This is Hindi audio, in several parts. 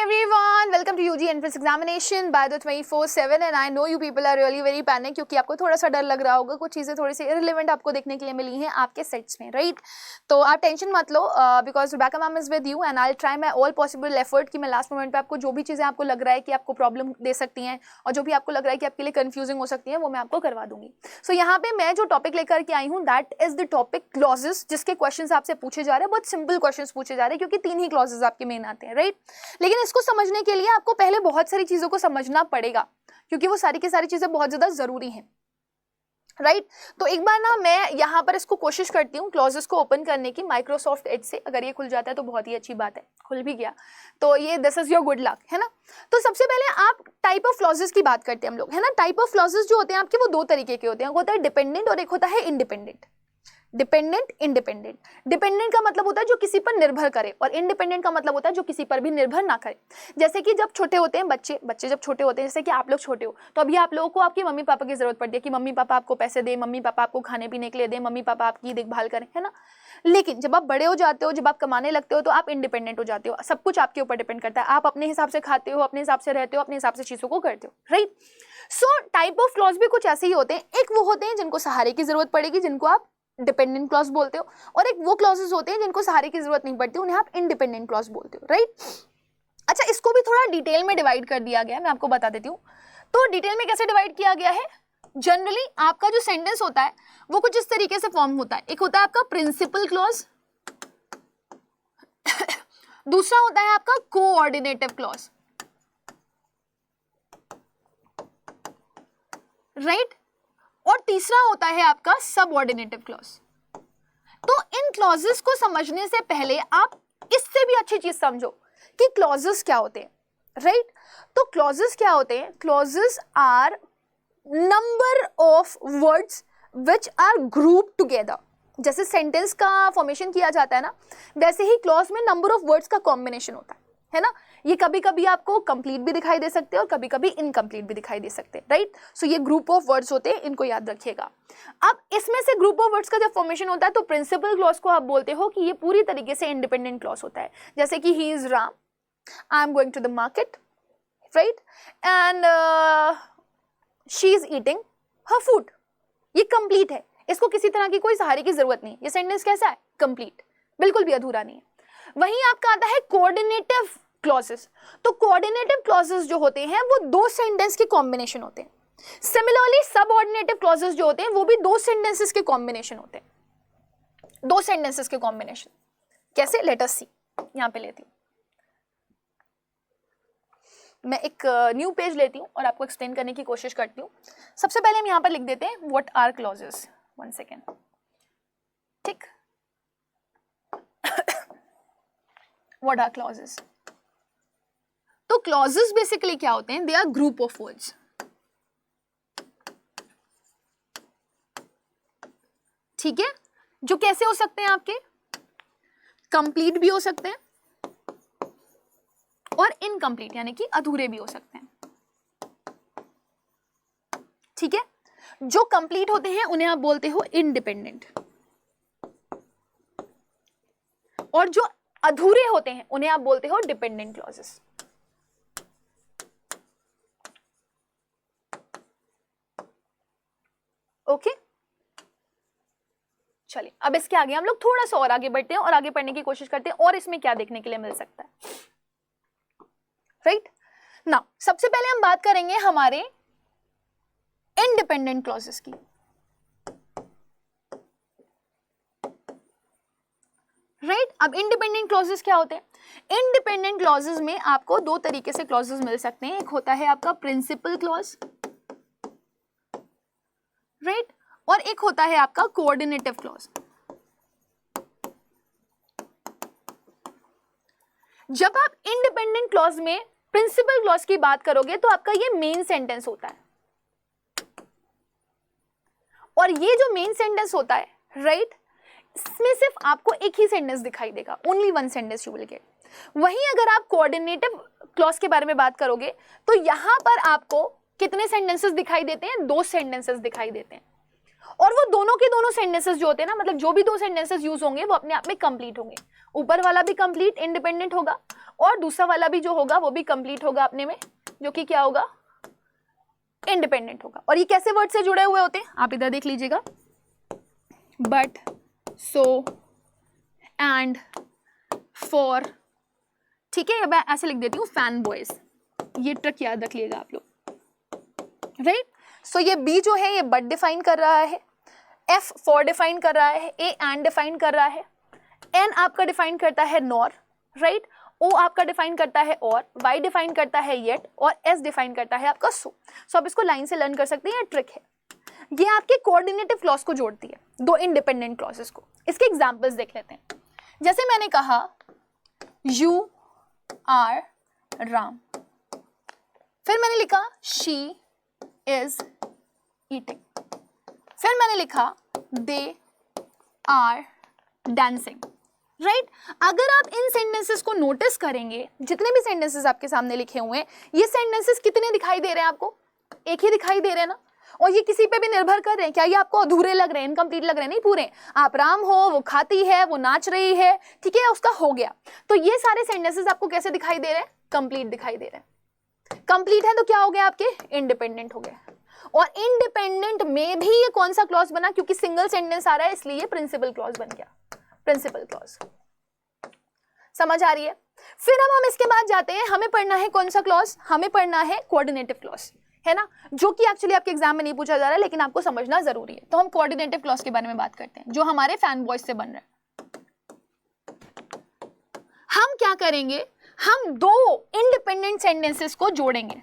everyone, welcome to UG Entrance Examination by the 24/7 and I know you people are really very panic क्योंकि आपको थोड़ा सा डर लग रहा होगा, कुछ चीज़ें थोड़ी सी irrelevant आपको देखने के लिए मिली हैं आपके सेट्स में, राइट? तो आप टेंशन मत लो because Rubika ma'am is with you and I try my all possible effort कि मैं लास्ट मोमेंट पे आपको जो भी चीज़ें आपको लग रहा है कि आपको प्रॉब्लम दे सकती हैं और जो भी आपको लग रहा है कि आपके लिए कंफ्यूजिंग हो सकती है वो मैं आपको करवा दूंगी। सो यहाँ पे मैं जो टॉपिक लेकर के आई हूँ that is the topic clauses, जिसके क्वेश्चन आपसे पूछे जा रहे हैं, बहुत सिंपल क्वेश्चन पूछे जा रहे हैं क्योंकि 3 ही क्लॉजेस आपके मेन आते हैं, राइट? लेकिन इसको समझने के लिए आपको पहले बहुत सारी चीजों को समझना पड़ेगा क्योंकि वो सारी की सारी चीजें बहुत ज्यादा जरूरी हैं, राइट? तो एक बार ना मैं यहाँ पर इसको कोशिश करती हूँ क्लॉजेस को ओपन करने की माइक्रोसॉफ्ट एज से। अगर ये खुल जाता है तो बहुत ही अच्छी बात है, खुल भी गया तो ये this is your good luck, है ना? तो सबसे पहले आप टाइप ऑफ क्लॉजेस की बात करते हैं हम लोग, है ना? टाइप ऑफ क्लॉजेस जो होते हैं आपके वो 2 तरीके के होते हैं, एक होता है डिपेंडेंट और एक होता है इंडिपेंडेंट। Dependent, independent. डिपेंडेंट का मतलब होता है जो किसी पर निर्भर करे और इंडिपेंडेंट का मतलब होता है जो किसी पर भी निर्भर ना करे। जैसे कि जब छोटे होते हैं बच्चे जब छोटे होते हैं, जैसे कि आप लोग छोटे हो तो अभी आप लोगों को आपके मम्मी पापा की जरूरत पड़ती है कि मम्मी पापा आपको पैसे दें, मम्मी पापा आपको खाने पीने के लिए दें, मम्मी पापा आपकी देखभाल करें, है ना? लेकिन जब आप बड़े हो जाते हो, जब आप कमाने लगते हो तो आप इंडिपेंडेंट हो जाते हो, सब कुछ आपके ऊपर डिपेंड करता है, आप अपने हिसाब से खाते हो, अपने हिसाब से रहते हो, अपने हिसाब से चीजों को करते हो, right? So type of clause भी कुछ ऐसे ही होते हैं। एक वो होते हैं जिनको सहारे की जरूरत पड़ेगी, जिनको आप डिपेंडेंट क्लॉज बोलते हो, और एक वो क्लॉजेस होते हैं जिनको सहारे की जरूरत नहीं पड़ती, उन्हें आप इंडिपेंडेंट क्लॉज बोलते हो, राइट? अच्छा, इसको भी थोड़ा डिटेल में डिवाइड कर दिया गया है, मैं आपको बता देती हूँ। तो डिटेल में कैसे डिवाइड किया गया है? जनरली आपका जो सेंटेंस होता है वो कुछ इस तरीके से फॉर्म होता है। एक होता है आपका प्रिंसिपल क्लॉज, दूसरा होता है आपका कोऑर्डिनेटिव क्लॉज, राइट? और तीसरा होता है आपका सबऑर्डिनेटिव क्लॉज। तो इन क्लॉजेस को समझने से पहले आप इससे भी अच्छी चीज समझो कि क्लॉजेस क्या होते हैं, राइट? तो क्लॉजेस क्या होते हैं? Clauses are number of words which are group together. जैसे सेंटेंस का फॉर्मेशन किया जाता है ना, वैसे ही क्लॉज में नंबर ऑफ वर्ड्स का कॉम्बिनेशन होता है ना? ये कभी कभी आपको कंप्लीट भी दिखाई दे सकते हैं और कभी कभी इनकम्प्लीट भी दिखाई दे सकते हैं, राइट? सो ये ग्रुप ऑफ वर्ड्स होते हैं, इनको याद रखिएगा। अब इसमें से ग्रुप ऑफ वर्ड्स का जब फॉर्मेशन होता है तो प्रिंसिपल क्लॉज को आप बोलते हो कि ये पूरी तरीके से इंडिपेंडेंट क्लॉज होता है। जैसे कि he is Ram, I am going to the market, right? And she is eating her food. ये कंप्लीट है, इसको किसी तरह की कोई सहारे की जरूरत नहीं। ये सेंटेंस कैसा है? कंप्लीट, बिल्कुल भी अधूरा नहीं है। वहीं आपका आता है कोऑर्डिनेटिव क्लॉजेस। तो कोऑर्डिनेटिव क्लॉजेस जो होते हैं वो 2 सेंटेंस के कॉम्बिनेशन होते हैं। सिमिलरली सबऑर्डिनेटिव क्लॉजेस जो होते हैं वो भी 2 सेंटेंसेस के कॉम्बिनेशन होते हैं। 2 सेंटेंसेस के कॉम्बिनेशन कैसे? लेट अस सी। यहां पे लेती हूं मैं एक न्यू पेज लेती हूं और आपको एक्सप्लेन करने की कोशिश करती हूं। सबसे पहले हम यहां पर लिख देते हैं व्हाट आर क्लॉजेस। 1 सेकेंड, ठीक? What are clauses? तो क्लॉजेस बेसिकली क्या होते हैं? They are group of words, ठीक है? जो कैसे हो सकते हैं आपके? कंप्लीट भी हो सकते हैं और इनकम्प्लीट यानी कि अधूरे भी हो सकते हैं, ठीक है? जो कंप्लीट होते हैं उन्हें आप बोलते हो इंडिपेंडेंट, और जो अधूरे होते हैं उन्हें आप बोलते हो डिपेंडेंट क्लॉजेस। ओके, चलिए अब इसके आगे हम लोग थोड़ा सा और आगे बढ़ते हैं और आगे पढ़ने की कोशिश करते हैं और इसमें क्या देखने के लिए मिल सकता है, राइट? नाउ सबसे पहले हम बात करेंगे हमारे इंडिपेंडेंट क्लॉजेस की, राइट? अब इंडिपेंडेंट क्लॉजेस क्या होते हैं? इंडिपेंडेंट क्लॉजेस में आपको 2 तरीके से क्लॉजेस मिल सकते हैं। एक होता है आपका प्रिंसिपल क्लॉज, राइट? और एक होता है आपका कोऑर्डिनेटिव क्लॉज। जब आप इंडिपेंडेंट क्लॉज में प्रिंसिपल क्लॉज की बात करोगे तो आपका ये मेन सेंटेंस होता है, और ये जो मेन सेंटेंस होता है, राइट, इसमें सिर्फ आपको एक ही सेंटेंस दिखाई देगा, only 1 sentence you will get. वहीं अगर आप कोऑर्डिनेटिव क्लॉज के बारे में बात करोगे तो यहां पर आपको कितने सेंटेंसेस दिखाई देते हैं? 2 सेंटेंसेस दिखाई देते हैं, और वो दोनों के दोनों सेंटेंसेस जो होते हैं ना, मतलब जो भी 2 सेंटेंसेस यूज होंगे वो अपने आप में कंप्लीट होंगे। ऊपर वाला भी कंप्लीट इंडिपेंडेंट होगा और दूसरा वाला भी जो होगा वो भी कंप्लीट होगा अपने में, जो कि क्या होगा, इंडिपेंडेंट होगा। और ये कैसे वर्ड से जुड़े हुए होते हैं आप इधर देख लीजिएगा, बट, सो, एंड, फॉर, ठीक है, मैं ऐसे लिख देती हूँ फैन बॉयज, ये ट्रिक याद रख लिएगा आप लोग, राइट। सो ये बी जो है ये बट डिफाइन कर रहा है, एफ फॉर डिफाइन कर रहा है, ए एंड डिफाइन कर रहा है, एन आपका डिफाइन करता है नॉर, राइट, ओ आपका डिफाइन करता है और, वाई डिफाइन करता है येट, और एस डिफाइन करता है आपका सो। सो आप इसको लाइन से लर्न कर सकते हैं, ये ट्रिक है। ये आपके कोऑर्डिनेटिव क्लॉज को जोड़ती है, दो इंडिपेंडेंट क्लॉजेस को। इसके एग्जांपल्स देख लेते हैं। जैसे मैंने कहा यू आर राम, फिर मैंने लिखा शी इज ईटिंग, फिर मैंने लिखा दे आर डांसिंग, राइट। अगर आप इन सेंटेंसेस को नोटिस करेंगे, जितने भी सेंटेंसेस आपके सामने लिखे हुए हैं, ये सेंटेंसेस कितने दिखाई दे रहे हैं आपको, एक ही दिखाई दे रहे हैं ना, और ये किसी पे भी निर्भर कर रहे हैं क्या, ये आपको अधूरे लग रहे हैं, इनकम्प्लीट लग रहे हैं, नहीं पूरे। आप राम हो, वो खाती है, वो नाच रही है, ठीक है, उसका हो गया। तो ये सारे सेंटेंसेस आपको कैसे दिखाई दे रहे हैं, कंप्लीट दिखाई दे रहे हैं। कंप्लीट है तो क्या हो गया आपके, इंडिपेंडेंट हो गए। और इंडिपेंडेंट में भी ये कौन सा क्लॉज बना, क्योंकि सिंगल सेंटेंस आ रहा है इसलिए प्रिंसिपल क्लॉज बन गया, प्रिंसिपल क्लॉज। समझ आ रही है। फिर अब हम इसके बाद जाते हैं, हमें पढ़ना है कौन सा क्लॉज, हमें पढ़ना है कोऑर्डिनेटिव क्लॉज, है ना, जो कि एक्चुअली आपके एग्जाम में नहीं पूछा जा रहा है लेकिन आपको समझना जरूरी है। तो हम कोऑर्डिनेटिव क्लॉज के बारे में बात करते हैं, जो हमारे फैन बॉयज से बन रहे हैं। हम क्या करेंगे, हम दो इंडिपेंडेंट सेंटेंसेस को जोड़ेंगे,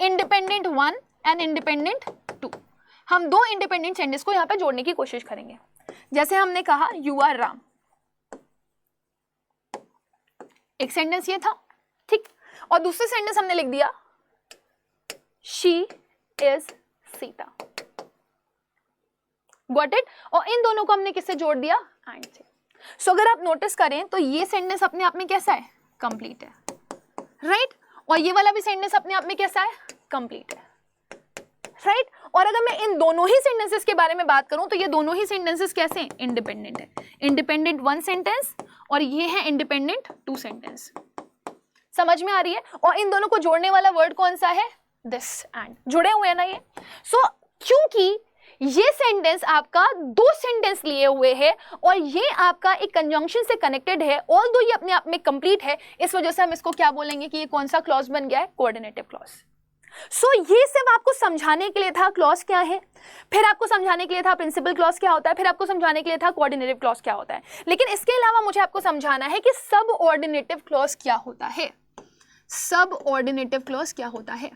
इंडिपेंडेंट 1 एंड इंडिपेंडेंट 2। हम दो इंडिपेंडेंट सेंटेंस को यहाँ पे जोड़ने की कोशिश करेंगे। जैसे हमने कहा यू आर राम, एक सेंटेंस ये था, ठीक, और दूसरे सेंटेंस हमने लिख दिया she is Sita, got it. और इन दोनों को हमने किससे जोड़ दिया, एंड से। सो अगर आप नोटिस करें तो ये सेंटेंस अपने आप में कैसा है, कंप्लीट है, राइट, और ये वाला भी सेंटेंस अपने आप में कैसा है, कंप्लीट है, राइट। और अगर मैं इन दोनों ही सेंटेंसेस के बारे में बात करूं तो ये दोनों ही सेंटेंसेस कैसे हैं, इंडिपेंडेंट है, इंडिपेंडेंट 1 सेंटेंस और ये है इंडिपेंडेंट 2 सेंटेंस। समझ में आ रही है। और इन दोनों को जोड़ने वाला वर्ड कौन सा है, दिस एंड, जुड़े हुए हैं ना ये। सो क्योंकि ये सेंटेंस आपका 2 सेंटेंस लिए हुए है और ये आपका एक कंजंक्शन से कनेक्टेड है, ऑल्दो ये अपने आप में कंप्लीट है, इस वजह से हम इसको क्या बोलेंगे कि ये कौन सा क्लॉज बन गया है, कोऑर्डिनेटिव क्लॉज। सो ये सब आपको समझाने के लिए था क्लॉज क्या है, फिर आपको समझाने के लिए था प्रिंसिपल क्लॉज क्या होता है, फिर आपको समझाने के लिए था कोऑर्डिनेटिव क्लॉज क्या होता है। लेकिन इसके अलावा मुझे आपको समझाना है कि सब ऑर्डिनेटिव क्लॉज क्या होता है, सब ऑर्डिनेटिव क्लॉज क्या होता है।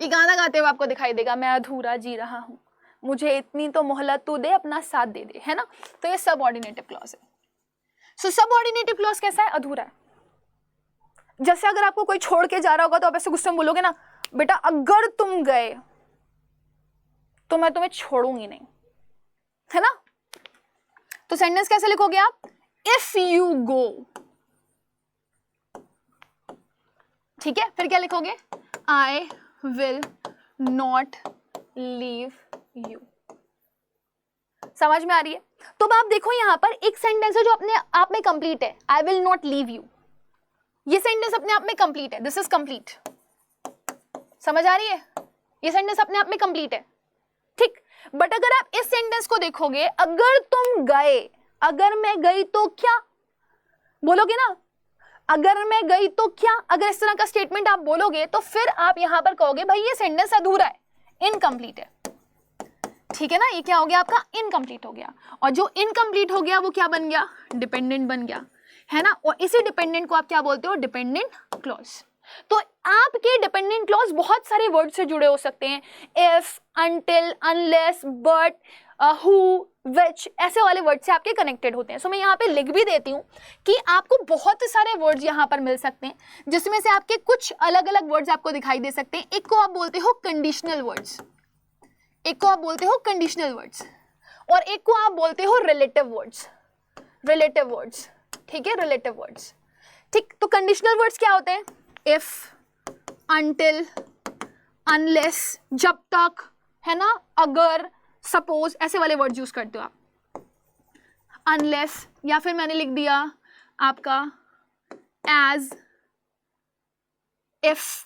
ये गाना गाते हुए आपको दिखाई देगा, मैं अधूरा जी रहा हूं, मुझे इतनी तो मोहलत तू दे, अपना साथ दे दे, है ना। तो ये सब ऑर्डिनेटिव क्लॉज है। सो सब ऑर्डिनेटिव क्लॉज कैसा है, अधूरा है। जैसे अगर आपको कोई छोड़ के जा रहा होगा तो आप ऐसे गुस्से में बोलोगे ना, बेटा अगर तुम गए तो मैं तुम्हें छोड़ूंगी नहीं, है ना। तो सेंटेंस कैसे लिखोगे आप, इफ यू गो, ठीक है। फिर क्या लिखोगे, I will not leave you. समझ में आ रही है। तो अब आप देखो यहां पर एक सेंटेंस है जो अपने आप में कंप्लीट है, I will not leave you, ये सेंटेंस अपने आप में कंप्लीट है, दिस इज कंप्लीट। समझ आ रही है, ये सेंटेंस अपने आप में कंप्लीट है, ठीक। बट अगर आप इस सेंटेंस को देखोगे, अगर तुम गए, अगर मैं गई तो क्या बोलोगे ना, अगर मैं गई तो क्या, अगर इस तरह का स्टेटमेंट आप बोलोगे तो फिर आप यहां पर कहोगे भाई ये सेंटेंस अधूरा है, इनकम्प्लीट है, ठीक है ना। ये क्या हो गया आपका, इनकम्प्लीट हो गया। और जो इनकम्प्लीट हो गया वो क्या बन गया, डिपेंडेंट बन गया, है ना। और इसी डिपेंडेंट को आप क्या बोलते हो, डिपेंडेंट क्लॉज। तो आपके डिपेंडेंट क्लॉज बहुत सारे वर्ड से जुड़े हो सकते हैं, if, until, unless, but, who, which, ऐसे वाले वर्ड से आपके कनेक्टेड होते हैं। सो मैं यहाँ पे लिख भी देती हूँ कि आपको बहुत सारे वर्ड्स यहाँ पर मिल सकते हैं, जिसमें से आपके कुछ अलग अलग वर्ड्स आपको दिखाई दे सकते हैं। एक को आप बोलते हो कंडीशनल वर्ड्स, एक को आप बोलते हो कंडीशनल वर्ड्स, और एक को आप बोलते हो रिलेटिव वर्ड्स, रिलेटिव वर्ड्स, ठीक है, रिलेटिव वर्ड्स, ठीक। तो कंडीशनल वर्ड्स क्या होते हैं, इफ, अनटिल, अनलेस, जब तक, है ना, अगर, सपोज, ऐसे वाले वर्ड्स यूज करते हो आप। अनलेस, या फिर मैंने लिख दिया आपका एज, इफ,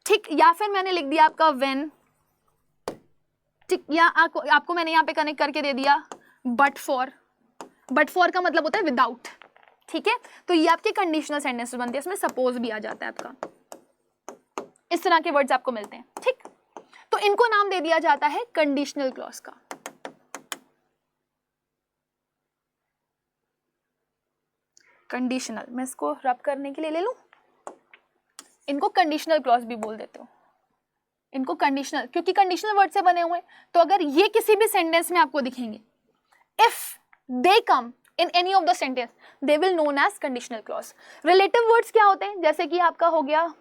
ठीक, या फिर मैंने लिख दिया आपका व्हेन, ठीक, या आपको मैंने यहाँ पे कनेक्ट करके दे दिया बट फॉर। बट फॉर का मतलब होता है विदाउट, ठीक है। तो ये आपके कंडीशनल सेंटेंसेस बनते हैं, इसमें सपोज भी आ जाता है आपका, इस तरह के वर्ड्स आपको मिलते हैं, ठीक। तो इनको नाम दे दिया जाता है कंडीशनल क्लॉज का। कंडीशनल, मैं इसको रब करने के लिए ले लूं, इनको कंडीशनल क्लॉज भी बोल देते हो, इनको कंडीशनल, क्योंकि कंडीशनल वर्ड से बने हुए। तो अगर ये किसी भी सेंटेंस में आपको दिखेंगे, if they come in any of the sentence, they will known as conditional clause. Relative words क्या होते हैं, जैसे कि आपका हो गया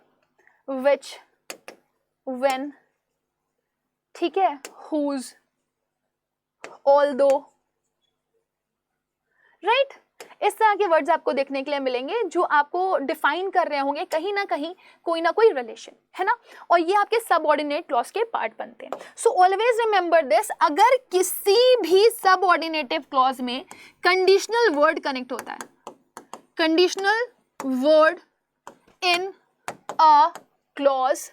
विच, व्हेन, ठीक है, हुज, ऑल्दो, राइट। इस तरह के वर्ड्स आपको देखने के लिए मिलेंगे जो आपको डिफाइन कर रहे होंगे कहीं ना कहीं कोई ना कोई रिलेशन, है ना, और ये आपके सबऑर्डिनेट क्लॉज के पार्ट बनते हैं। सो ऑलवेज रिमेंबर दिस, अगर किसी भी सबऑर्डिनेटिव क्लॉज में कंडीशनल वर्ड कनेक्ट होता है, conditional word in a clause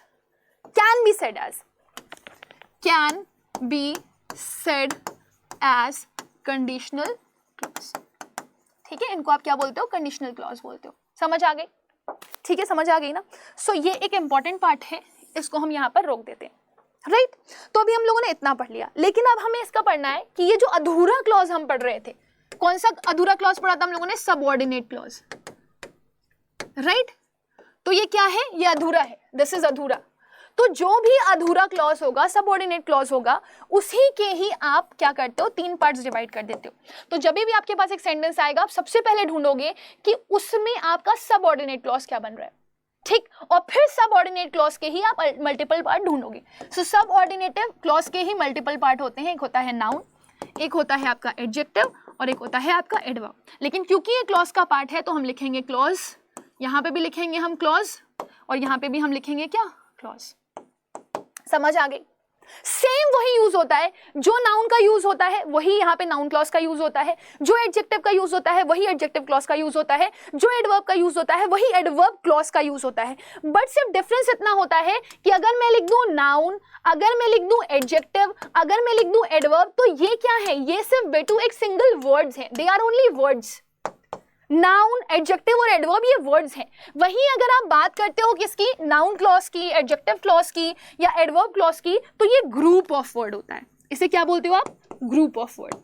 can be said as conditional clause, ठीक है। इनको आप क्या बोलते हो, कंडीशनल क्लॉज बोलते हो। समझ आ गई, ठीक है, समझ आ गई ना। सो ये एक इंपॉर्टेंट पार्ट है, इसको हम यहाँ पर रोक देते हैं, राइट। तो अभी हम लोगों ने इतना पढ़ लिया, लेकिन अब हमें इसका पढ़ना है कि ये जो अधूरा क्लॉज हम पढ़ रहे थे, कौन सा अधूरा क्लॉज पढ़ा था हम लोगों ने, सबऑर्डिनेट क्लॉज, राइट। तो ये क्या है, ये अधूरा है, दिस इज अधूरा। तो जो भी अधूरा क्लॉज होगा, सबऑर्डिनेट क्लॉज होगा, उसी के ही आप क्या करते हो, तीन पार्ट्स डिवाइड कर देते हो। तो जब भी आपके पास एक सेंटेंस आएगा, आप सबसे पहले ढूंढोगे कि उसमें आपका सबऑर्डिनेट क्लॉज क्या बन रहा है, ठीक, और फिर सबऑर्डिनेट क्लॉज के ही आप मल्टीपल पार्ट ढूंढोगे। सो सबऑर्डिनेटिव क्लॉज के ही मल्टीपल पार्ट होते हैं, एक होता है नाउन, एक होता है आपका एडजेक्टिव, और एक होता है आपका एडवर्ब। लेकिन क्योंकि ये क्लॉज का पार्ट है तो हम लिखेंगे क्लॉज, यहाँ पे भी लिखेंगे हम क्लॉज, और यहाँ पे भी हम लिखेंगे क्या, क्लॉज। समझ आ गई। सेम वही यूज होता है, जो नाउन का यूज होता है वही यहाँ पे नाउन क्लॉज का यूज होता है, जो एडजेक्टिव का यूज होता है वही एडजेक्टिव क्लॉज का यूज होता है, जो एडवर्ब का यूज होता है वही एडवर्ब क्लॉज का यूज होता है। बट सिर्फ डिफरेंस इतना होता है कि अगर मैं लिख दूं नाउन, अगर मैं लिख दूं एडजेक्टिव, अगर मैं लिख दूं एडवर्ब, तो ये क्या है, ये सिर्फ बेटू एक सिंगल वर्ड्स हैं, they are only words. Noun, adjective और एडवर्ब ये वर्ड्स हैं। वहीं अगर आप बात करते हो किसकी, नाउन क्लॉज की, एडजेक्टिव क्लॉज की या एडवर्ब क्लॉज की, तो ये ग्रुप ऑफ वर्ड होता है। इसे क्या बोलते हो आप, ग्रुप ऑफ वर्ड।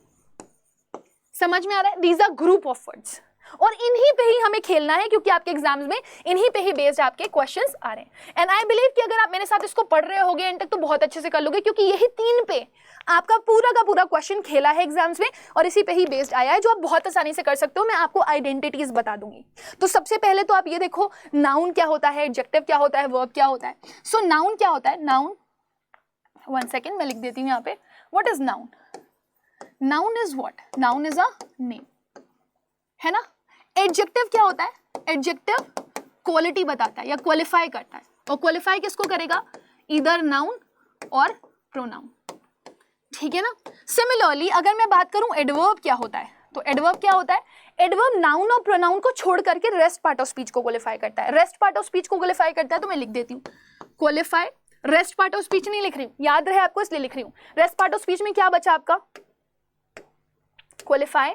समझ में आ रहा है, these are group of words, और इन्हीं पे ही हमें खेलना है, क्योंकि आपके एग्जाम्स में इन्हीं पे ही बेस्ड आपके क्वेश्चंस आ रहे हैं। एंड आई बिलीव कि अगर आप मेरे साथ इसको पढ़ रहे होगे एंड तक, तो बहुत अच्छे से कर लोगे, क्योंकि यही तीन पे आपका पूरा का पूरा क्वेश्चन खेला है एग्जाम्स में, और इसी पे ही बेस्ड आया है, जो आप बहुत आसानी से कर सकते हो। मैं आपको आइडेंटिटीज बता दूंगी। तो सबसे पहले तो आप ये देखो, नाउन क्या होता है, एडजेक्टिव क्या होता है, वर्ब क्या होता है। सो नाउन क्या होता है, नाउन, वन सेकेंड मैं लिख देती हूँ यहाँ पे, what is noun, noun is what, noun is a name, है ना। एडजेक्टिव क्या होता है, एडजेक्टिव क्वालिटी बताता है या क्वालिफाई करता है, और क्वालिफाई किसको करेगा, ईदर नाउन और प्रोनाउन, ठीक है ना। सिमिलरली अगर मैं बात करूं एडवर्ब क्या होता है, तो एडवर्ब क्या होता है, एडवर्ब नाउन और प्रोनाउन को छोड़ करके रेस्ट पार्ट ऑफ स्पीच को क्वालिफाई करता है। रेस्ट पार्ट ऑफ स्पीच को क्वालिफाई करता है, तो मैं लिख देती हूँ qualify. Rest part of speech नहीं लिख रही हूँ, याद रहे आपको इसलिए लिख रही हूँ। रेस्ट पार्ट ऑफ स्पीच में क्या बचा आपका, qualify,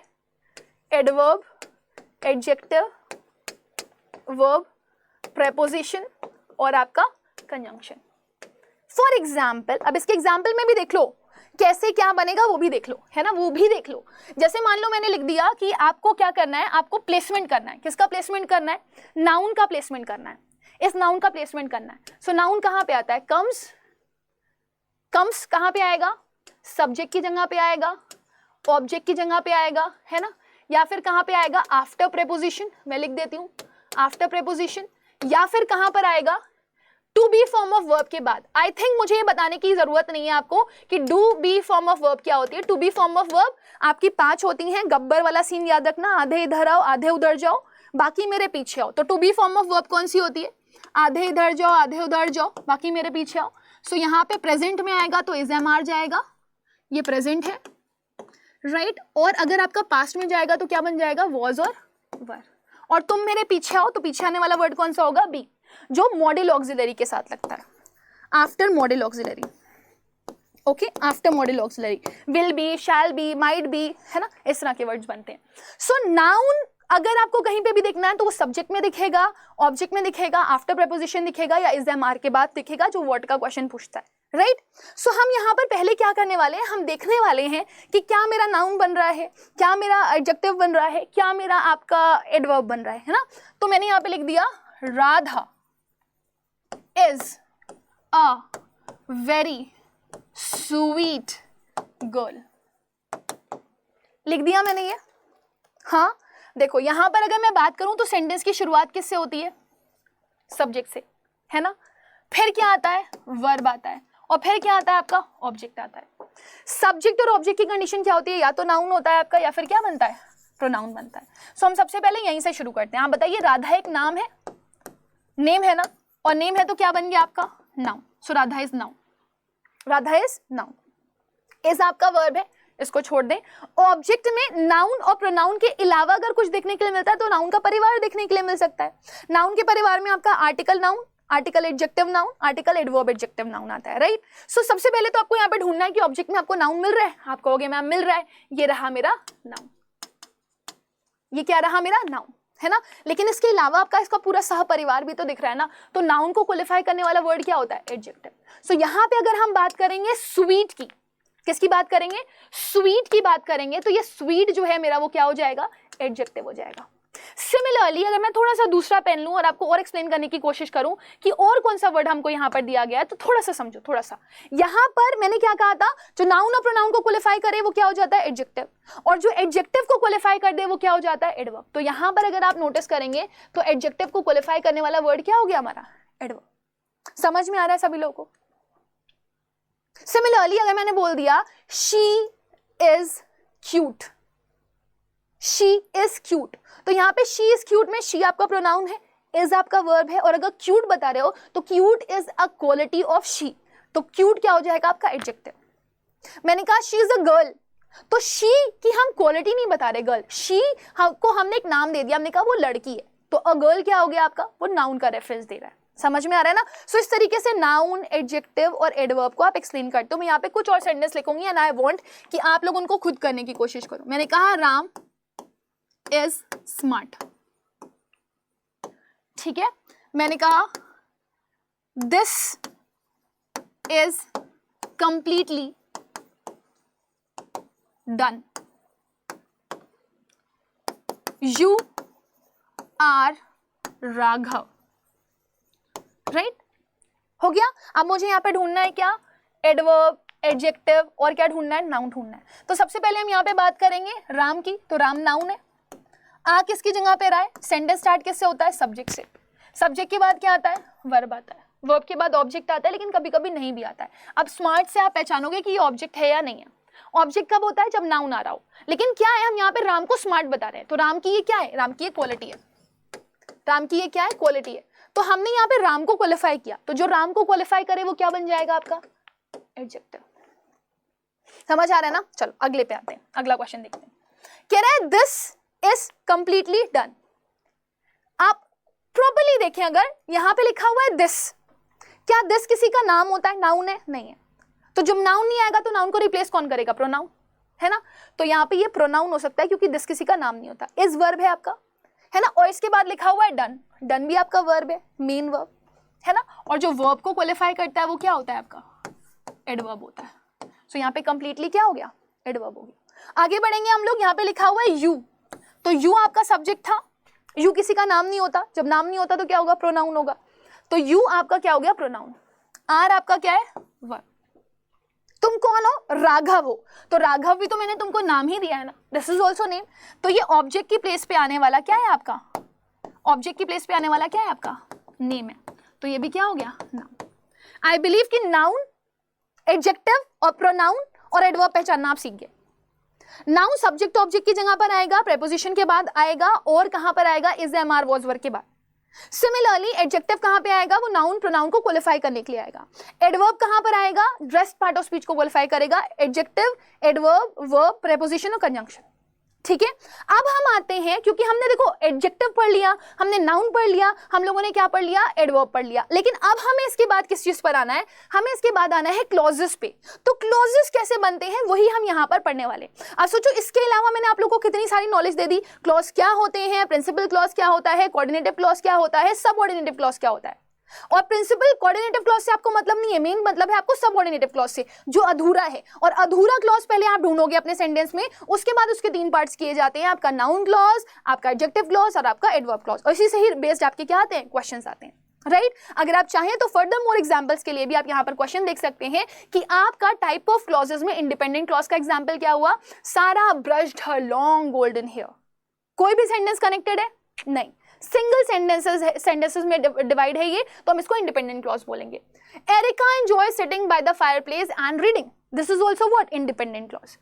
adverb, adjective, verb, preposition और आपका कंजंक्शन। फॉर एग्जाम्पल, अब इसके एग्जाम्पल में भी देख लो कैसे क्या बनेगा, वो भी देख लो, है ना, वो भी देख लो। जैसे मान लो मैंने लिख दिया कि आपको क्या करना है, आपको प्लेसमेंट करना है। किसका प्लेसमेंट करना है, नाउन का प्लेसमेंट करना है, इस नाउन का प्लेसमेंट करना है। सो नाउन कहाँ पे आता है, कम्स, कम्स कहाँ पे आएगा, सब्जेक्ट की जगह पे आएगा, ऑब्जेक्ट की जगह पे आएगा, है ना, या फिर कहाँ पे आएगा, आफ्टर प्रेपोजिशन, मैं लिख देती हूँ आफ्टर प्रेपोजिशन, या फिर कहाँ पर आएगा, to be form of verb के बाद। आई थिंक मुझे ये बताने की जरूरत नहीं है आपको कि to be form of verb क्या होती है। To be form of verb आपकी 5 होती हैं, गब्बर वाला सीन याद रखना, आधे इधर आओ आधे उधर जाओ, बाकी मेरे पीछे आओ। तो to be form of verb कौन सी होती है, आधे इधर जाओ आधे उधर जाओ, बाकी मेरे पीछे आओ। सो यहाँ पे प्रेजेंट में आएगा तो इज एम आर जाएगा, ये प्रेजेंट है, राइट। और अगर आपका पास्ट में जाएगा तो क्या बन जाएगा, वॉज और वर। और तुम मेरे पीछे आओ, तो पीछे आने वाला वर्ड कौन सा होगा? बी, जो मॉडल ऑक्सिलरी के साथ लगता है, after model auxiliary. Okay, after model auxiliary, will be, shall be, might be, है ना, इस तरह के वर्ड्स बनते हैं। सो नाउन अगर आपको कहीं पे भी दिखना है तो वो सब्जेक्ट में दिखेगा, ऑब्जेक्ट में दिखेगा, आफ्टर प्रेपोजिशन दिखेगा, या इज एम आर के बाद दिखेगा, जो वर्ड का क्वेश्चन पूछता है, राइट। सो हम यहाँ पर पहले क्या करने वाले हैं, हम देखने वाले हैं कि क्या मेरा नाउन बन रहा है, क्या मेरा एडजेक्टिव बन रहा है, क्या मेरा आपका एडवर्ब बन रहा है ना। तो मैंने यहाँ पे लिख दिया Radha is a very sweet girl, लिख दिया मैंने ये। हाँ देखो यहाँ पर अगर मैं बात करूं तो सेंटेंस की शुरुआत किससे होती है? सब्जेक्ट से, है ना। फिर क्या आता है? वर्ब आता है, और फिर क्या आता है आपका? ऑब्जेक्ट आता है। सब्जेक्ट और ऑब्जेक्ट की कंडीशन क्या होती है? या तो नाउन होता है आपका, या फिर क्या बनता है? प्रोनाउन बनता है। सो हम सबसे पहले यहीं से शुरू करते हैं। आप बताइए, राधा एक नाम है, नेम है ना, और नेम है तो क्या बन गया आपका? Noun. So Radha is noun, Radha is noun. Is आपका वर्ब है, इसको छोड़ दें। ऑब्जेक्ट में नाउन और प्रोनाउन के अलावा अगर कुछ देखने के लिए मिलता है तो नाउन का परिवार देखने के लिए मिल सकता है। नाउन के परिवार में आपका article noun, article adjective noun, article adverb adjective noun आता है, राइट। सो सबसे पहले तो आपको यहाँ पे ढूंढना है कि ऑब्जेक्ट में आपको नाउन मिल रहा है। आप कहोगे मैम मिल रहा है, ये रहा मेरा नाउन, ये क्या रहा? मेरा नाउन, है ना। लेकिन इसके अलावा आपका इसका पूरा सह परिवार भी तो दिख रहा है ना। तो नाउन को क्वालिफाई करने वाला वर्ड क्या होता है? एडजेक्टिव। सो यहाँ पे अगर हम बात करेंगे स्वीट की, किसकी बात करेंगे? स्वीट की बात करेंगे, तो ये स्वीट जो है मेरा वो क्या हो जाएगा? एडजेक्टिव हो जाएगा। सिमिलरली अगर मैं थोड़ा सा दूसरा पेन लूं और आपको और एक्सप्लेन करने की कोशिश करूं कि और कौन सा वर्ड हमको यहाँ पर दिया गया है, तो थोड़ा सा समझो, थोड़ा सा। यहाँ पर मैंने क्या कहा था? जो नाउन और प्रोनाउन को क्वालिफाई करे वो क्या हो जाता है? एडजेक्टिव, और जो एडजेक्टिव को क्वालिफाई कर दे वो क्या हो जाता है? एडवर्ब। तो यहाँ पर अगर आप नोटिस करेंगे तो एडजेक्टिव को क्वालिफाई करने वाला वर्ड क्या हो गया हमारा? एडवर्ब। समझ में आ रहा है सभी लोगों को? सिमिलरली अगर मैंने बोल दिया she is cute, she is cute, तो यहाँ पे शी इज क्यूट में शी आपका प्रोनाउन है, इज आपका वर्ब है, और अगर क्यूट बता रहे हो तो cute is a quality of she, तो क्यूट क्या हो जाएगा आपका? एडजेक्टिव। मैंने कहा शी इज अ गर्ल, तो शी की हम क्वालिटी नहीं बता रहे, गर्ल, शी को हमने एक नाम दे दिया, हमने कहा वो लड़की है, तो अ गर्ल क्या हो गया आपका? वो नाउन का रेफरेंस दे रहा है। समझ में आ रहा है ना। सो इस तरीके से नाउन, एडजेक्टिव और एडवर्ब को आप एक्सप्लेन करते हो। मैं यहाँ पे कुछ और सेंटेंस लिखूंगी एंड आई वांट कि आप लोग उनको खुद करने की कोशिश करो। मैंने कहा राम इज स्मार्ट, ठीक है। मैंने कहा this is completely done, you are Raghav, right. हो गया। अब मुझे यहाँ पे ढूंढना है क्या? एडवर्ब, एडजेक्टिव, और क्या ढूंढना है? नाउन ढूंढना है। तो सबसे पहले हम यहाँ पे बात करेंगे राम की, तो राम नाउन है। आ किसकी जगह पे रहा है? सेंटेंस स्टार्ट किससे होता है? सब्जेक्ट से। सब्जेक्ट के बाद क्या आता है? वर्ब आता है। वर्ब के बाद ऑब्जेक्ट आता है, लेकिन कभी कभी नहीं भी आता है। अब स्मार्ट से आप पहचानोगे कि ये ऑब्जेक्ट है या नहीं है। ऑब्जेक्ट कब होता है? जब नाउन आ रहा हो। लेकिन क्या है, हम यहाँ पे राम को स्मार्ट बता रहे हैं, तो राम की ये क्या है? राम की ये क्वालिटी है। राम की ये क्या है? क्वालिटी है। तो हमने यहाँ पे राम को क्वालिफाई किया, तो जो राम को क्वालिफाई करे वो क्या बन जाएगा आपका? एडजेक्टिव। समझ आ रहा है ना। चलो अगले पे आते हैं, अगला क्वेश्चन देखते हैं। कह रहा है दिस इज कंप्लीटली डन। आप प्रॉपर्ली देखें, अगर यहाँ पे लिखा हुआ है दिस, क्या दिस किसी का नाम होता है? नाउन है? नहीं है। तो जब नाउन नहीं आएगा तो नाउन को रिप्लेस कौन करेगा? प्रोनाउन, है ना। तो यहाँ पे ये प्रोनाउन हो सकता है क्योंकि दिस किसी का नाम नहीं होता। इज वर्ब है आपका, है ना, और इसके बाद लिखा हुआ है डन। डन भी आपका वर्ब है, मेन वर्ब, है ना। और जो वर्ब को क्वालिफाई करता है वो क्या होता है आपका? एडवर्ब होता है। सो यहाँ पे कंप्लीटली क्या हो गया? एडवर्ब हो गया। आगे बढ़ेंगे हम लोग। यहाँ पे लिखा हुआ है यू, तो यू आपका सब्जेक्ट था। यू किसी का नाम नहीं होता, जब नाम नहीं होता तो क्या होगा? प्रोनाउन होगा। तो यू आपका क्या हो गया? प्रोनाउन। आर आपका क्या है? वर्ब। तुम कौन हो? राघव हो, तो राघव भी तो मैंने तुमको नाम ही दिया है ना, दिस इज ऑल्सो नेम। तो ये ऑब्जेक्ट की प्लेस पे आने वाला क्या है आपका? ऑब्जेक्ट की प्लेस पे आने वाला क्या है आपका? नेम है। तो ये भी क्या हो गया? नाउन। आई बिलीव कि नाउन, एडजेक्टिव और प्रोनाउन और एडवर्ब पहचानना आप सीख गए। नाउन सब्जेक्ट ऑब्जेक्ट की जगह पर आएगा, प्रेपोजिशन के बाद आएगा, और कहां पर आएगा? Is, am, are, was, were के बाद। सिमिलरली एडजेक्टिव कहां पे आएगा? वो नाउन प्रोनाउन को क्वालिफाई करने के लिए आएगा। एडवर्ब कहां पर आएगा? रेस्ट पार्ट ऑफ स्पीच को क्वालिफाई करेगा। एडजेक्टिव, एडवर्ब, वर्ब, प्रेपोजिशन और कंजंक्शन। ठीक है, अब हम आते हैं, क्योंकि हमने देखो एडजेक्टिव पढ़ लिया, हमने नाउन पढ़ लिया, हम लोगों ने क्या पढ़ लिया, एडवर्ब पढ़ लिया, लेकिन अब हमें इसके बाद किस चीज पर आना है, हमें इसके बाद आना है क्लॉजेस पे। तो क्लॉजेस कैसे बनते हैं वही हम यहाँ पर पढ़ने वाले। अब सोचो, इसके अलावा मैंने आप लोगों को कितनी सारी नॉलेज दे दी, क्लॉज क्या होते हैं, प्रिंसिपल क्लॉज क्या होता है, कोऑर्डिनेटिव क्लॉज क्या होता है, सबऑर्डिनेटिव क्लॉज क्या होता है। और प्रिंसिपल कोऑर्डिनेटिव क्लॉज से आपको मतलब नहीं है, मेन मतलब है आपको सबऑर्डिनेटिव क्लॉज से, जो अधूरा है। और अधूरा क्लॉज पहले आप ढूंढोगे अपने सेंटेंस में, उसके बाद उसके 3 पार्ट्स किए जाते हैं, आपका नाउन क्लॉज, आपका एडजेक्टिव क्लॉज और आपका एडवर्ब क्लॉज। और इसी से ही बेस्ड आपके क्या आते हैं, क्वेश्चंस आते हैं, राइट। अगर आप चाहें तो फर्दर मोर एग्जांपल्स के लिए भी आप यहाँ पर क्वेश्चन देख सकते हैं कि आपका टाइप ऑफ क्लॉजेस में इंडिपेंडेंट क्लॉज का एग्जाम्पल क्या हुआ, सारा ब्रश्ड हर लॉन्ग गोल्डन हेयर। कोई भी सेंटेंस कनेक्टेड है नहीं, सिंगल सेंटेंसेस में डिवाइड है ये, तो हम इसको इंडिपेंडेंट क्लॉज बोलेंगे। Erica enjoy sitting by the fireplace and reading, this is also what, independent clause.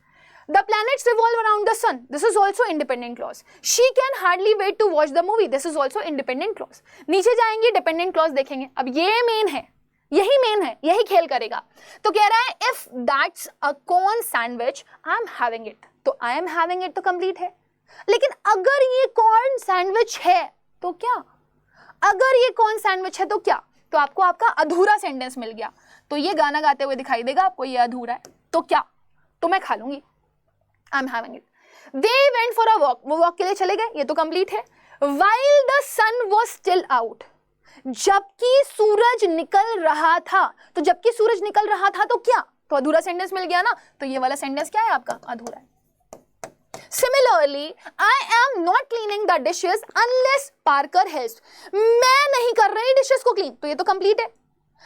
The planets revolve around the sun, this is also independent clause. She can hardly wait to watch the movie, this is also independent clause. नीचे जाएंगे डिपेंडेंट क्लॉज देखेंगे। अब ये मेन है, यही मेन है, यही खेल करेगा। तो कह रहा है if that's a corn sandwich I am having it, तो I am having it तो कंप्लीट है। लेकिन अगर ये कॉर्न सैंडविच है तो क्या, अगर ये कॉर्न सैंडविच है तो क्या, तो आपको आपका अधूरा सेंटेंस मिल गया। तो ये गाना गाते हुए दिखाई देगा आपको, ये अधूरा है तो क्या, तो मैं खा लूंगी, I am having it. They went for a walk, वो वॉक के लिए चले गए, ये तो कंप्लीट है। While the sun was still out, जबकि सूरज निकल रहा था, तो जबकि सूरज निकल रहा था तो क्या, तो अधूरा सेंटेंस मिल गया ना, तो ये वाला सेंटेंस क्या है आपका, अधूरा है। Similarly, I am not cleaning the dishes unless Parker helps. मैं नहीं कर रही डिशेस को क्लीन, तो ये तो कंप्लीट है।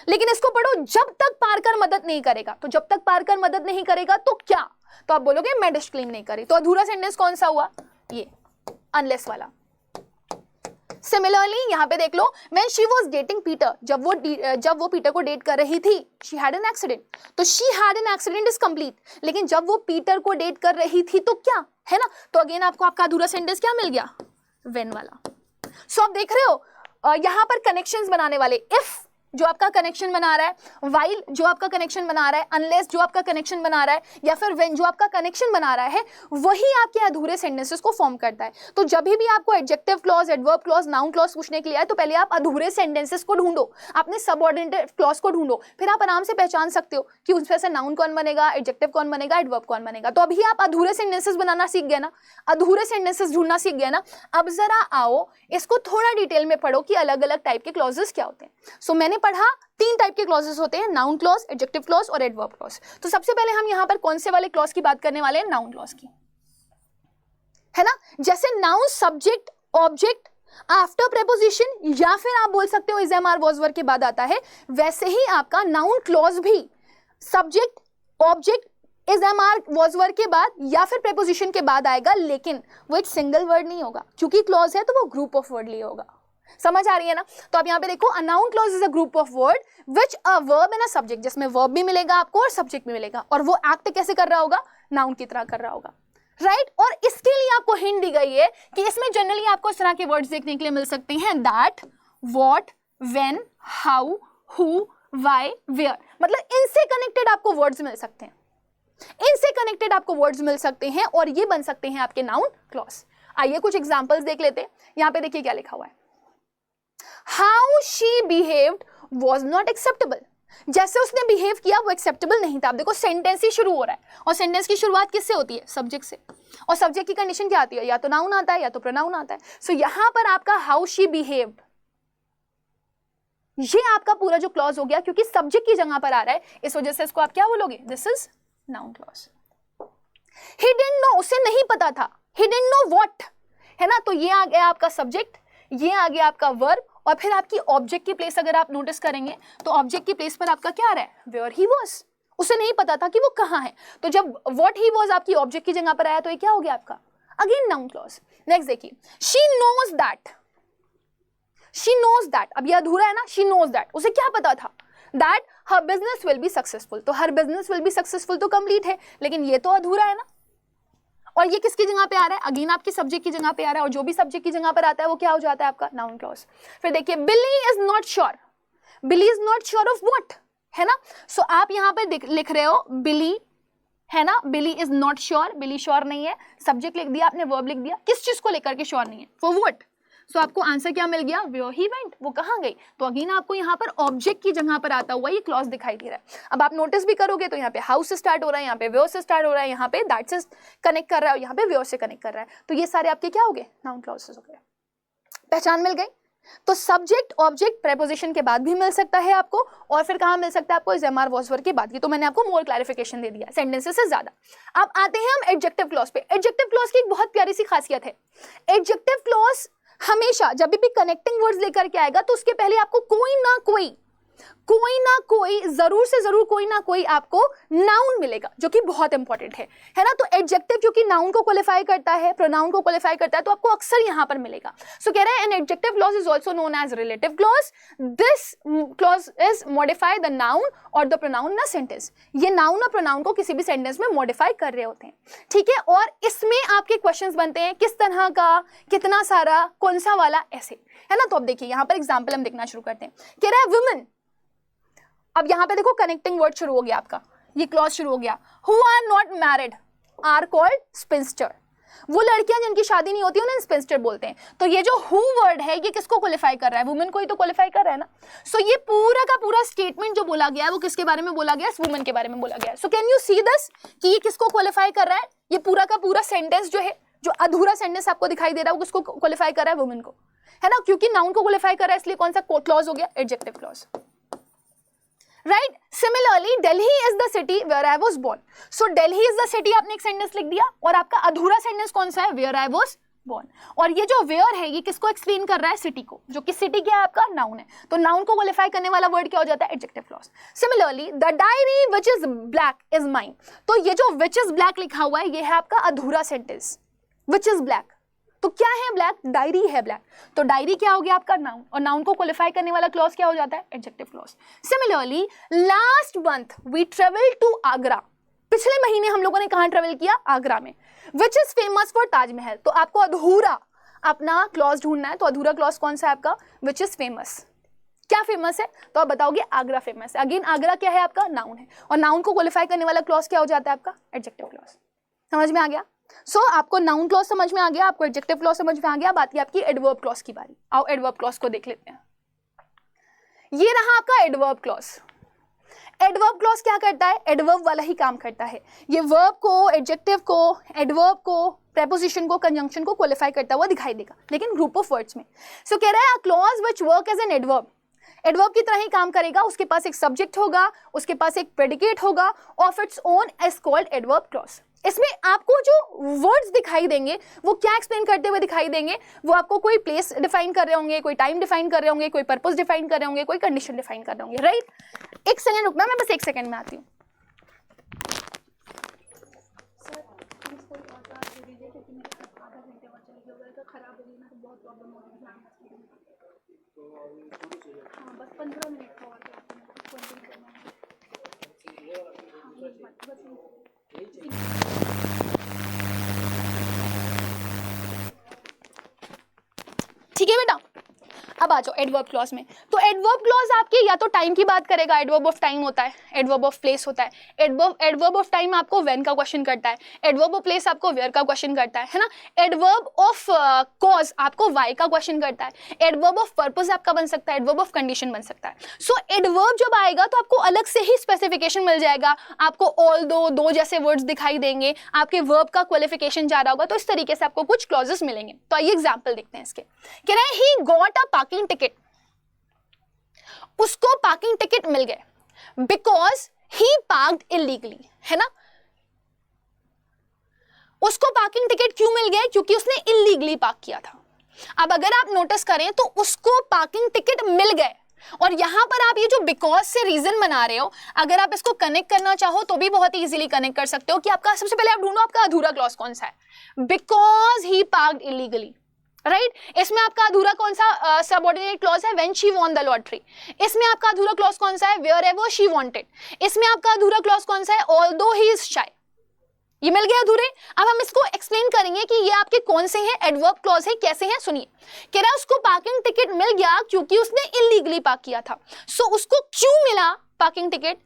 लेकिन इसको पढ़ो, जब तक पार्कर मदद नहीं करेगा, तो जब तक पार्कर मदद नहीं करेगा तो क्या, तो आप बोलोगे मैं डिश क्लीन नहीं करी, तो अधूरा सेंटेंस कौन सा हुआ, ये अनलेस वाला। सिमिलरली यहाँ पे देख लो, when she was dating Peter, जब वो पीटर को डेट कर रही थी, she had an accident, तो she had an accident is complete। लेकिन जब वो पीटर को डेट कर रही थी तो क्या है ना, तो अगेन आपको आपका अधूरा सेंटेंस क्या मिल गया, when वाला। सो आप देख रहे हो यहाँ पर कनेक्शंस बनाने वाले, इफ जो आपका कनेक्शन बना रहा है, वाइल जो आपका कनेक्शन बना रहा है, अनलेस जो आपका कनेक्शन बना रहा है, या फिर व्हेन जो आपका कनेक्शन बना रहा है, वही आपके अधूरे सेंटेंसेस को फॉर्म करता है। तो जब भी आपको adjective clause, adverb clause, noun clause पूछने के लिए आए, तो पहले आप अधूरे सेंटेंसेस को ढूंढो, अपने सबऑर्डिनेट क्लॉज को ढूंढो, फिर आप आराम से पहचान सकते हो कि उसमें से नाउन कौन बनेगा, एडजेक्टिव कौन बनेगा, एडवर्ब कौन बनेगा। तो अभी आप अधूरे सेंटेंसेस बनाना सीख गए ना, अधूरे सेंटेंसेस ढूंढना सीख गए ना। अब जरा आओ इसको थोड़ा डिटेल में पढ़ो कि अलग अलग टाइप के क्लॉजेस क्या होते हैं। सो मैंने पढ़ा 3 टाइप के क्लॉजेस होते हैं, नाउन क्लॉज, एडजेक्टिव क्लॉज और एडवर्ब क्लॉज। तो सबसे पहले हम यहाँ पर कौन से वाले क्लॉज की बात करने वाले हैं, नाउन क्लॉज की, है ना। जैसे noun subject object after preposition, या फिर आप बोल सकते हो is am are was were के बाद आता है, वैसे ही आपका नाउन क्लॉज भी subject object is am are was were के बाद या फिर प्रेपोजिशन के बाद आएगा, लेकिन वो एक सिंगल वर्ड नहीं होगा, क्योंकि क्लॉज है तो वो ग्रुप ऑफ वर्ड लिए होगा। समझ आ रही है ना। तो आप यहाँ पे देखो, a noun clause is a group of word which a verb and a subject, जिसमें वर्ब भी मिलेगा आपको और सब्जेक्ट भी मिलेगा, और वो एक्ट कैसे कर रहा होगा, नाउन की तरह कर रहा होगा, राइट। और इसके लिए आपको हिंट दी गई है कि इसमें जनरली आपको इस तरह के वर्ड्स देखने के लिए मिल सकते हैं, that, what, when, how, who, why, where, मतलब इनसे कनेक्टेड आपको वर्ड्स मिल सकते हैं, इनसे कनेक्टेड आपको वर्ड्स मिल सकते हैं, और ये बन सकते हैं आपके नाउन क्लॉज। आइए कुछ एग्जांपल्स देख लेते हैं। यहाँ पे देखिए क्या लिखा हुआ है, how she behaved was not acceptable, जैसे उसने बिहेव किया वो एक्सेप्टेबल नहीं था। अब देखो सेंटेंस ही शुरू हो रहा है, और सेंटेंस की शुरुआत किससे होती है, सब्जेक्ट से, और सब्जेक्ट की कंडीशन क्या आती है, या तो नाउन आता है या तो प्रोनाउन आता है। सो यहाँ पर आपका हाउ शी बिहेव्ड, ये आपका पूरा जो क्लॉज हो गया, क्योंकि सब्जेक्ट की जगह पर आ रहा है, इस वजह से इसको आप क्या बोलोगे, this is noun clause. He didn't know, उसे नहीं पता था, ही डिडंट नो व्हाट, है ना, तो ये आ गया आपका सब्जेक्ट, ये आ गया आपका वर्ब, और फिर आपकी ऑब्जेक्ट की प्लेस अगर आप नोटिस करेंगे तो ऑब्जेक्ट की प्लेस पर आपका क्या आ रहा है, वेयर ही वाज, उसे नहीं पता था कि वो कहाँ है। तो जब व्हाट ही वाज आपकी ऑब्जेक्ट की जगह पर आया, तो ये क्या हो गया आपका, अगेन नाउन क्लॉज। नेक्स्ट देखिए, she knows that, she knows that, अब ये अधूरा है ना, शी नोज दैट, उसे क्या पता था, that her business will be successful, तो हर बिजनेस विल बी सक्सेसफुल तो कंप्लीट है, लेकिन ये तो अधूरा है ना। और ये किसकी जगह पे आ रहा है, अगेन आपकी सब्जेक्ट की जगह पे आ रहा है, और जो भी सब्जेक्ट की जगह पर आता है वो क्या हो जाता है आपका नाउन क्लॉज। फिर देखिए, Billy is not sure, Billy is not sure of what, है ना। सो आप यहाँ पे लिख रहे हो बिली है ना, Billy is not sure, Billy श्योर नहीं है, सब्जेक्ट लिख दिया आपने, वर्ब लिख दिया, किस चीज को लेकर के श्योर नहीं है, फॉर व्हाट। सो आपको आंसर क्या मिल गया, वेयर ही वेंट, वो कहाँ गई। तो अगेन आपको यहाँ पर ऑब्जेक्ट की जगह पर आता हुआ ये क्लॉज दिखाई दे रहा है। अब आप नोटिस भी करोगे तो यहाँ पे हाउस से स्टार्ट हो रहा है, यहाँ पे वेयर से स्टार्ट हो रहा है, यहाँ पे दैट से कनेक्ट कर रहा है, यहाँ पे वेयर से कनेक्ट कर रहा है। तो ये सारे आपके क्या हो गए, नाउन क्लॉजेस हो गए। पहचान मिल गई। तो सब्जेक्ट ऑब्जेक्ट प्रेपोजिशन के बाद भी मिल सकता है आपको, और फिर कहाँ मिल सकता है आपको, एमआर वॉज वर्ब के बाद। ये तो मैंने आपको मोर क्लैरिफिकेशन दे दिया सेंटेंसेस से ज्यादा। अब आते हैं हम एडजेक्टिव क्लॉज पे। एडजेक्टिव क्लॉज की एक बहुत प्यारी सी खासियत है, एडजेक्टिव क्लॉज हमेशा जब भी कनेक्टिंग वर्ड्स लेकर के आएगा तो उसके पहले आपको कोई ना कोई जरूर से जरूर कोई ना कोई आपको नाउन मिलेगा, जो कि बहुत इंपॉर्टेंट है ना। तो एडजेक्टिव क्योंकि नाउन को क्वालिफाई करता है, प्रोनाउन को क्वालिफाई करता है, तो आपको अक्सर यहां पर मिलेगा। सो कह रहे हैं an adjective clause is also known as relative clause. This clause is modify the noun और the pronoun in a sentence. ये नाउन और प्रोनाउन को किसी भी सेंटेंस में मॉडिफाई कर रहे होते हैं, ठीक है। और इसमें आपके क्वेश्चंस बनते हैं किस तरह का, कितना सारा, कौन सा वाला, ऐसे, है ना। तो अब देखिए यहाँ पर एग्जाम्पल हम देखना शुरू करते हैं। कह रहा है वुमेन, अब यहाँ पे देखो कनेक्टिंग वर्ड शुरू हो गया आपका, ये क्लॉज शुरू हो गया। Who are not married are called spinster. वो लड़कियां जिनकी शादी नहीं होती उन्हें स्पिंस्टर बोलते हैं। तो ये जो हु वर्ड है ये किसको क्वालिफाई कर रहा है, वुमेन को ही तो क्वालिफाई कर रहा है ना। सो ये पूरा का पूरा स्टेटमेंट जो बोला गया है वो किसके बारे में बोला गया है, वुमेन के बारे में बोला गया है। So can you see this कि ये किसको क्वालिफाई कर रहा है, ये पूरा का पूरा सेंटेंस जो है, जो अधूरा सेंटेंस आपको दिखाई दे रहा है वो किसको क्वालिफाई कर रहा है, वुमेन को, है ना। क्योंकि नाउन को क्वालिफाई कर रहा है इसलिए कौन सा क्लॉज हो गया, adjective clause, right. Similarly Delhi is the city where I was born. So Delhi is the city आपने एक सेंटेंस लिख दिया, और आपका अधूरा सेंटेंस कौन सा है, वेयर आई वाज बोर्न। और ये जो वेयर है ये किसको एक्सप्लेन कर रहा है, सिटी को, जो कि सिटी क्या है आपका, नाउन है। तो नाउन को क्वालिफाई करने वाला वर्ड क्या हो जाता है, adjective clause. Similarly the diary which is black is mine. तो ये जो व्हिच इज ब्लैक लिखा हुआ है ये है आपका अधूरा सेंटेंस, व्हिच इज ब्लैक। तो क्या है ब्लैक, डायरी है ब्लैक। तो डायरी क्या हो गया आपका, नाउन, और नाउन को क्वालिफाई करने वाला क्लॉज क्या हो जाता है, adjective clause. Similarly last month we travel to Agra. पिछले महीने हम लोगों ने कहां ट्रेवल किया, आगरा में। Which is famous for Taj Mahal. तो आपको अधूरा अपना क्लॉज ढूंढना है, तो अधूरा क्लॉज कौन सा है आपका, विच इज फेमस। क्या फेमस है, तो आप बताओगे आगरा फेमस है। अगेन आगरा क्या है आपका, नाउन है, और नाउन को क्वालिफाई करने वाला क्लॉज क्या हो जाता है आपका, एडजेक्टिव क्लॉज। समझ में आ गया। सो आपको नाउन क्लॉज समझ में आ गया, आपको एडजेक्टिव क्लॉज समझ में आ गया। बात की आपकी एडवर्ब क्लॉज की बारी। आओ एडवर्ब क्लॉज को देख लेते हैं। ये रहा आपका एडवर्ब क्लॉज। एडवर्ब क्लॉज क्या करता है, एडवर्ब वाला ही काम करता है। ये वर्ब को, एडजेक्टिव को, एडवर्ब को, प्रेपोजिशन को, कंजंक्शन को क्वालिफाई करता हुआ दिखाई देगा, लेकिन ग्रुप ऑफ वर्ड्स में। सो कह रहा है a clause which work as an adverb, adverb की तरह ही काम करेगा। उसके पास एक सब्जेक्ट होगा, उसके पास एक प्रेडिकेट होगा, of its own is called adverb clause. इसमें आपको जो वर्ड्स दिखाई देंगे वो क्या एक्सप्लेन करते हुए दिखाई देंगे, वो आपको कोई प्लेस डिफाइन कर रहे होंगे, कोई टाइम डिफाइन कर रहे होंगे, कोई पर्पस डिफाइन कर रहे होंगे, कोई कंडीशन डिफाइन कर रहे होंगे, राइट। एक सेकंड रुकना, मैं बस एक सेकंड में आती हूँ। बस 15 मिनट ठीक है बेटा। अब आ जाओ एडवर्ब क्लॉज में। तो एडवर्ब क्लॉज आपके या तो टाइम की बात करेगा, एडवर्ब ऑफ टाइम होता है, एडवर्ब ऑफ प्लेस होता है। एडवर्ब ऑफ टाइम आपको व्हेन का क्वेश्चन करता है, एडवर्ब ऑफ प्लेस आपको वेयर का क्वेश्चन करता है ना। एडवर्ब ऑफ कॉज आपको वाई का क्वेश्चन करता है, एडवर्ब ऑफ पर्पस आपका बन सकता है, एडवर्ब ऑफ कंडीशन बन सकता है। सो एडवर्ब जब आएगा तो आपको अलग से ही स्पेसिफिकेशन मिल जाएगा, आपको ऑल दो जैसे वर्ड्स दिखाई देंगे, आपके वर्ब का क्वालिफिकेशन जा रहा होगा। तो इस तरीके से आपको कुछ क्लॉजेस मिलेंगे। तो आइए एग्जाम्पल देखते हैं इसके। कह रहे हैं he got a parking ticket, उसको पार्किंग टिकट मिल गए बिकॉज ही पार्क्ड इलीगली, है ना। उसको पार्किंग टिकट क्यों मिल गया, क्योंकि उसने इलीगली पार्क किया था। अब अगर आप नोटिस करें तो उसको पार्किंग टिकट मिल गए, और यहां पर आप ये जो बिकॉज से रीजन बना रहे हो, अगर आप इसको कनेक्ट करना चाहो तो भी बहुत इजीली कनेक्ट कर सकते हो कि आपका सबसे पहले आप ढूंढो आपका अधूरा क्लॉज कौन सा है, because he parked illegally, right. इसमें आपका अधूरा कौन सा सबऑर्डिनेट क्लॉज है, when she won the lottery. इसमें आपका अधूरा क्लॉज कौन सा है, वेयरएवर शी वांटेड। इसमें आपका अधूरा क्लॉज कौन सा है, ऑल्दो ही इज शाय। ये मिल गया अधूरे। अब हम इसको एक्सप्लेन करेंगे कि ये आपके कौन से हैं एडवर्ब क्लॉज है, कैसे हैं, सुनिए। कह रहा है उसको पार्किंग टिकट मिल गया क्योंकि उसने इलीगली पार्क किया था। सो उसको क्यों मिला पार्किंग टिकट,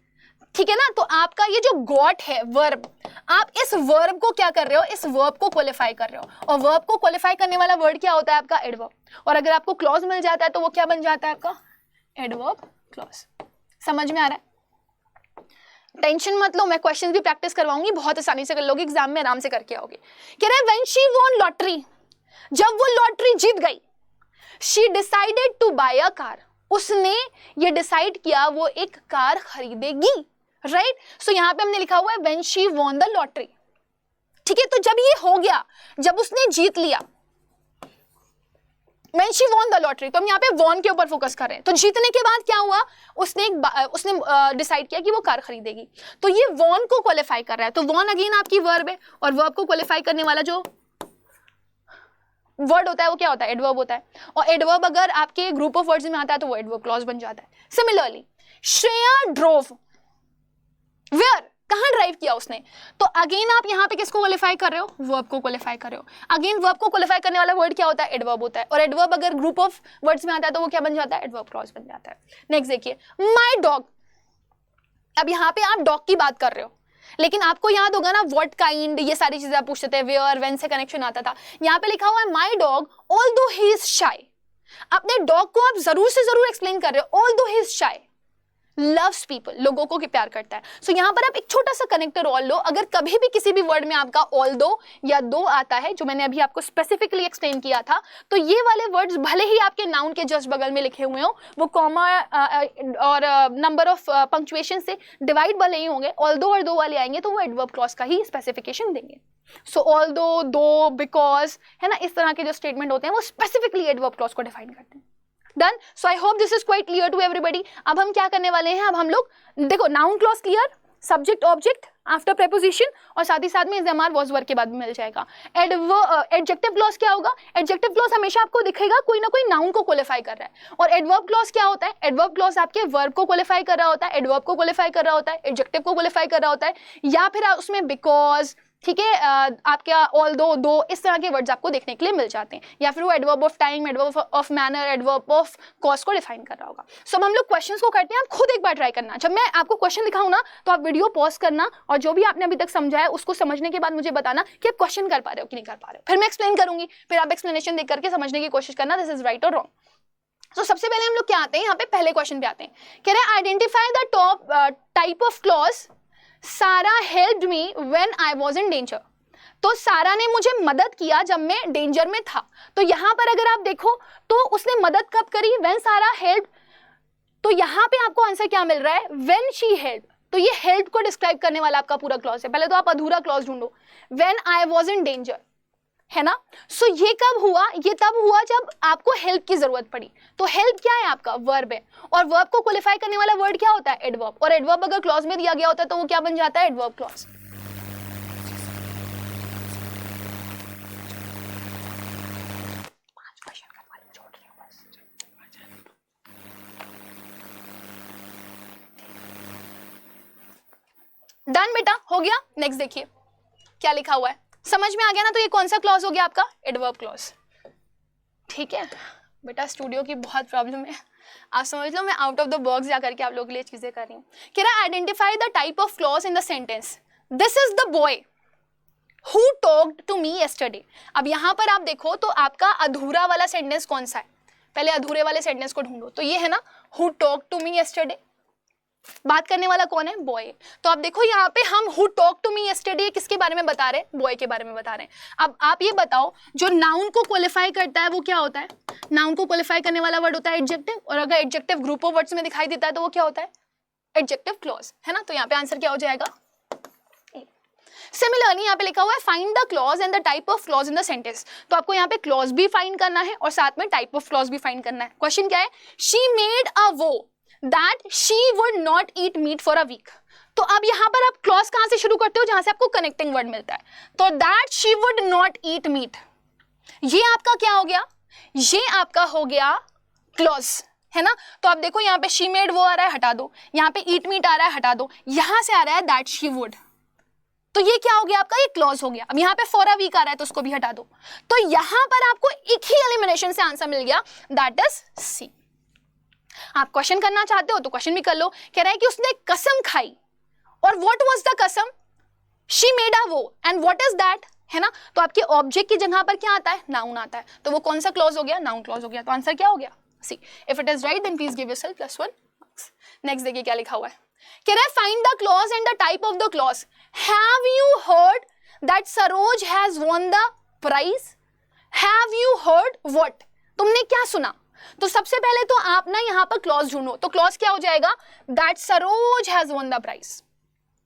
ठीक है ना। तो आपका ये जो गॉट है वर्ब, आप इस वर्ब को क्या कर रहे हो, इस वर्ब को क्वालिफाई कर रहे हो, और वर्ब को क्वालिफाई करने वाला वर्ड क्या होता है आपका, एडवर्ब, और अगर आपको क्लॉज मिल जाता है तो वो क्या बन जाता है आपका, एडवर्ब क्लॉज। समझ में आ रहा है? टेंशन मत लो, मैं क्वेश्चंस भी प्रैक्टिस करवाऊंगी, बहुत आसानी से कर लोगे, एग्जाम में आराम से करके आओगे। कह रहे हैं व्हेन शी वॉन लॉटरी, जब वो लॉटरी जीत गई, she decided to buy a car, उसने ये डिसाइड किया वो एक कार खरीदेगी, राइट। सो यहां पे हमने लिखा हुआ है when she won the lottery, ठीक है। तो जब ये हो गया, जब उसने जीत लिया, when she won the lottery, तो हम यहाँ पे वॉन के ऊपर फोकस कर रहे हैं। तो जीतने के बाद क्या हुआ, उसने डिसाइड किया कि वो कार खरीदेगी, तो ये वॉन को क्वालिफाई कर रहा है। तो वॉन अगेन आपकी वर्ब है, और वर्ब को क्वालिफाई करने वाला जो वर्ड होता है वो क्या होता है, एडवर्ब होता है, और एडवर्ब अगर आपके ग्रुप ऑफ वर्ड्स में आता है तो वो एडवर्ब क्लॉज बन जाता है। सिमिलरली श्रेया ड्रोव वेयर, कहां ड्राइव किया उसने, तो अगेन आप यहां पे किसको क्वालिफाई कर रहे हो, वर्ब को क्वालिफाई कर रहे हो। अगेन वर्ब को क्वालिफाई करने वाला वर्ड क्या होता है, एडवर्ब होता है, और एडवर्ब अगर ग्रुप ऑफ वर्ड्स में आता है तो वो क्या बन जाता है, एडवर्ब क्लॉज बन जाता है। नेक्स्ट देखिए, माय डॉग, अब यहां पे आप डॉग की बात कर रहे हो, लेकिन आपको याद होगा ना व्हाट काइंड, ये सारी चीजें आप पूछते थे, वेयर व्हेन से कनेक्शन आता था। यहां पे लिखा हुआ है my dog although he is शाय, अपने डॉग को आप जरूर से जरूर एक्सप्लेन कर रहे हो, although he is shy, loves people, लोगों को प्यार करता है। सो यहाँ पर आप एक छोटा सा कनेक्टर ऑल लो, अगर कभी भी किसी भी वर्ड में आपका ऑल दो या दो आता है, जो मैंने अभी आपको स्पेसिफिकली एक्सप्लेन किया था, तो ये वाले वर्ड्स भले ही आपके नाउन के जस्ट बगल में लिखे हुए हो, वो कॉमा और नंबर ऑफ पंक्चुएशन से डिवाइड भले ही होंगे, ऑल दो और दो वाले आएंगे तो वो एडवर्ब क्लॉज का ही स्पेसिफिकेशन देंगे। सो ऑल दो, बिकॉज, है ना, इस तरह के जो स्टेटमेंट होते हैं वो स्पेसिफिकली एडवर्ब क्लॉज को डिफाइन करते हैं। Done. So I hope this is quite clear to everybody. अब हम क्या करने वाले हैं, अब हम लोग देखो noun clause clear, subject object after preposition, और साथ ही साथ में इज़ वॉज वर्ब के बाद भी मिल जाएगा। एडजेक्टिव क्लॉज क्या होगा, एडजेक्टिव क्लॉज हमेशा आपको दिखेगा कोई ना कोई नाउन को क्वालिफाई कर रहा है, और एडवर्ब क्लॉज क्या होता है, एडवर्ब क्लॉज आपके वर्ब को क्वालिफाई कर रहा होता है, एडवर्ब को क्वालिफाई कर रहा होता है, एडजेक्टिव को क्वालिफाई कर रहा होता है, या फिर उसमें बिकॉज, ठीक है, आपका ऑल दो, इस तरह के वर्ड्स आपको देखने के लिए मिल जाते हैं, या फिर वो adverb of time, adverb of manner, adverb of cause को डिफाइन कर रहा होगा। सो हम लोग क्वेश्चंस को करते हैं, आप खुद एक बार ट्राई करना, जब मैं आपको क्वेश्चन दिखाऊं ना तो आप वीडियो पॉज करना, और जो भी आपने अभी तक समझा है उसको समझने के बाद मुझे बताना कि आप क्वेश्चन कर पा रहे हो कि नहीं कर पा रहे हो। फिर मैं एक्सप्लेन करूंगी, फिर आप एक्सप्लेनेशन देख करके समझने की कोशिश करना दिस इज राइट और रॉन्ग। तो सबसे पहले हम लोग क्या आते हैं, यहाँ पे पहले क्वेश्चन पे आते हैं। कह रहे हैं identify the top type of clause Sara helped me when I was in danger, तो सारा ने मुझे मदद किया जब मैं डेंजर में था। तो यहां पर अगर आप देखो तो उसने मदद कब करी, व्हेन सारा हेल्प, तो यहां पे आपको आंसर क्या मिल रहा है, व्हेन शी हेल्प। तो ये हेल्प को डिस्क्राइब करने वाला आपका पूरा क्लॉज है। पहले तो आप अधूरा क्लॉज ढूंढो, when I was in danger, है ना। सो ये कब हुआ, ये तब हुआ जब आपको हेल्प की जरूरत पड़ी। तो हेल्प क्या है आपका, वर्ब है, और वर्ब को क्वालिफाई करने वाला वर्ड क्या होता है, एडवर्ब, और एडवर्ब अगर क्लॉज में दिया गया होता है तो वो क्या बन जाता है, एडवर्ब क्लॉज। डन बेटा, हो गया। नेक्स्ट देखिए क्या लिखा हुआ है, समझ में आ गया ना। तो ये कौन सा क्लॉज हो गया आपका, एडवर्ब क्लॉज, ठीक है बेटा। स्टूडियो की बहुत प्रॉब्लम है, आप समझ लो मैं आउट ऑफ द बॉक्स जा करके आप लोगों के लिए चीजें कर रही हूँ। कह रहा है identify the type of clause in the sentence, this is the boy who talked to me yesterday. अब यहाँ पर आप देखो तो आपका अधूरा वाला सेंटेंस कौन सा है, पहले अधूरे वाले सेंटेंस को ढूंढो। तो ये है ना, who talked to me yesterday, बात करने वाला कौन है, बॉय। तो आप देखो यहाँ पे हम who talk to me yesterday किसके बारे में बता रहे हैं, बॉय के बारे में बता रहे हैं। अब आप ये बताओ जो नाउन को क्वालिफाई करता है वो क्या होता है, नाउन को क्वालिफाई करने वाला वर्ड होता है एडजेक्टिव, और अगर एडजेक्टिव ग्रुप ऑफ वर्ड्स में दिखाई देता है तो वो क्या होता है, एडजेक्टिव क्लॉज, है ना। तो यहाँ पे आंसर क्या हो जाएगा। सिमिलरली यहाँ पे लिखा हुआ है find the clause and the type of clause in the sentence. तो आपको यहाँ पे क्लॉज भी फाइंड करना है और साथ में टाइप ऑफ क्लॉज भी फाइंड करना है। क्वेश्चन क्या है, शी मेड अ वो that she would not eat meat for a week। तो अब यहां पर आप क्लॉज कहां से शुरू करते हो, जहां से आपको कनेक्टिंग वर्ड मिलता है। तो that she would not eat meat, ये आपका क्या हो गया, ये आपका हो गया क्लॉज, है ना। तो आप देखो यहाँ पे she made वो आ रहा है, हटा दो, यहाँ पे eat meat आ रहा है, हटा दो, यहां से आ रहा है that she would, तो ये क्या हो गया आपका, ये क्लॉज हो गया। अब यहाँ पे for a week आ रहा है तो उसको भी हटा दो। तो यहां पर आपको एक ही एलिमिनेशन से आंसर मिल गया, दैट इज सी। आप क्वेश्चन करना चाहते हो तो क्वेश्चन भी कर लो। कह रहा है कि उसने कसम खाई, और व्हाट वाज द कसम, शी मेड अ वो, एंड व्हाट इज दैट, है ना। तो आपके ऑब्जेक्ट की जगह पर क्या आता है, नाउन आता है, तो वो कौन सा क्लॉज हो गया, नाउन क्लॉज हो गया। तो आंसर क्या हो गया, C. If it is right then please give yourself +1 marks. Next देखिए क्या लिखा हुआ है, कह रहा है find the clause and the type of the clause. Have you heard that Saroj has won the prize. Have you heard what, तुमने क्या सुना। तो सबसे पहले तो आप ना यहाँ पर क्लॉज ढूंढो, तो क्लॉज क्या हो जाएगा, that Saroj has won the prize,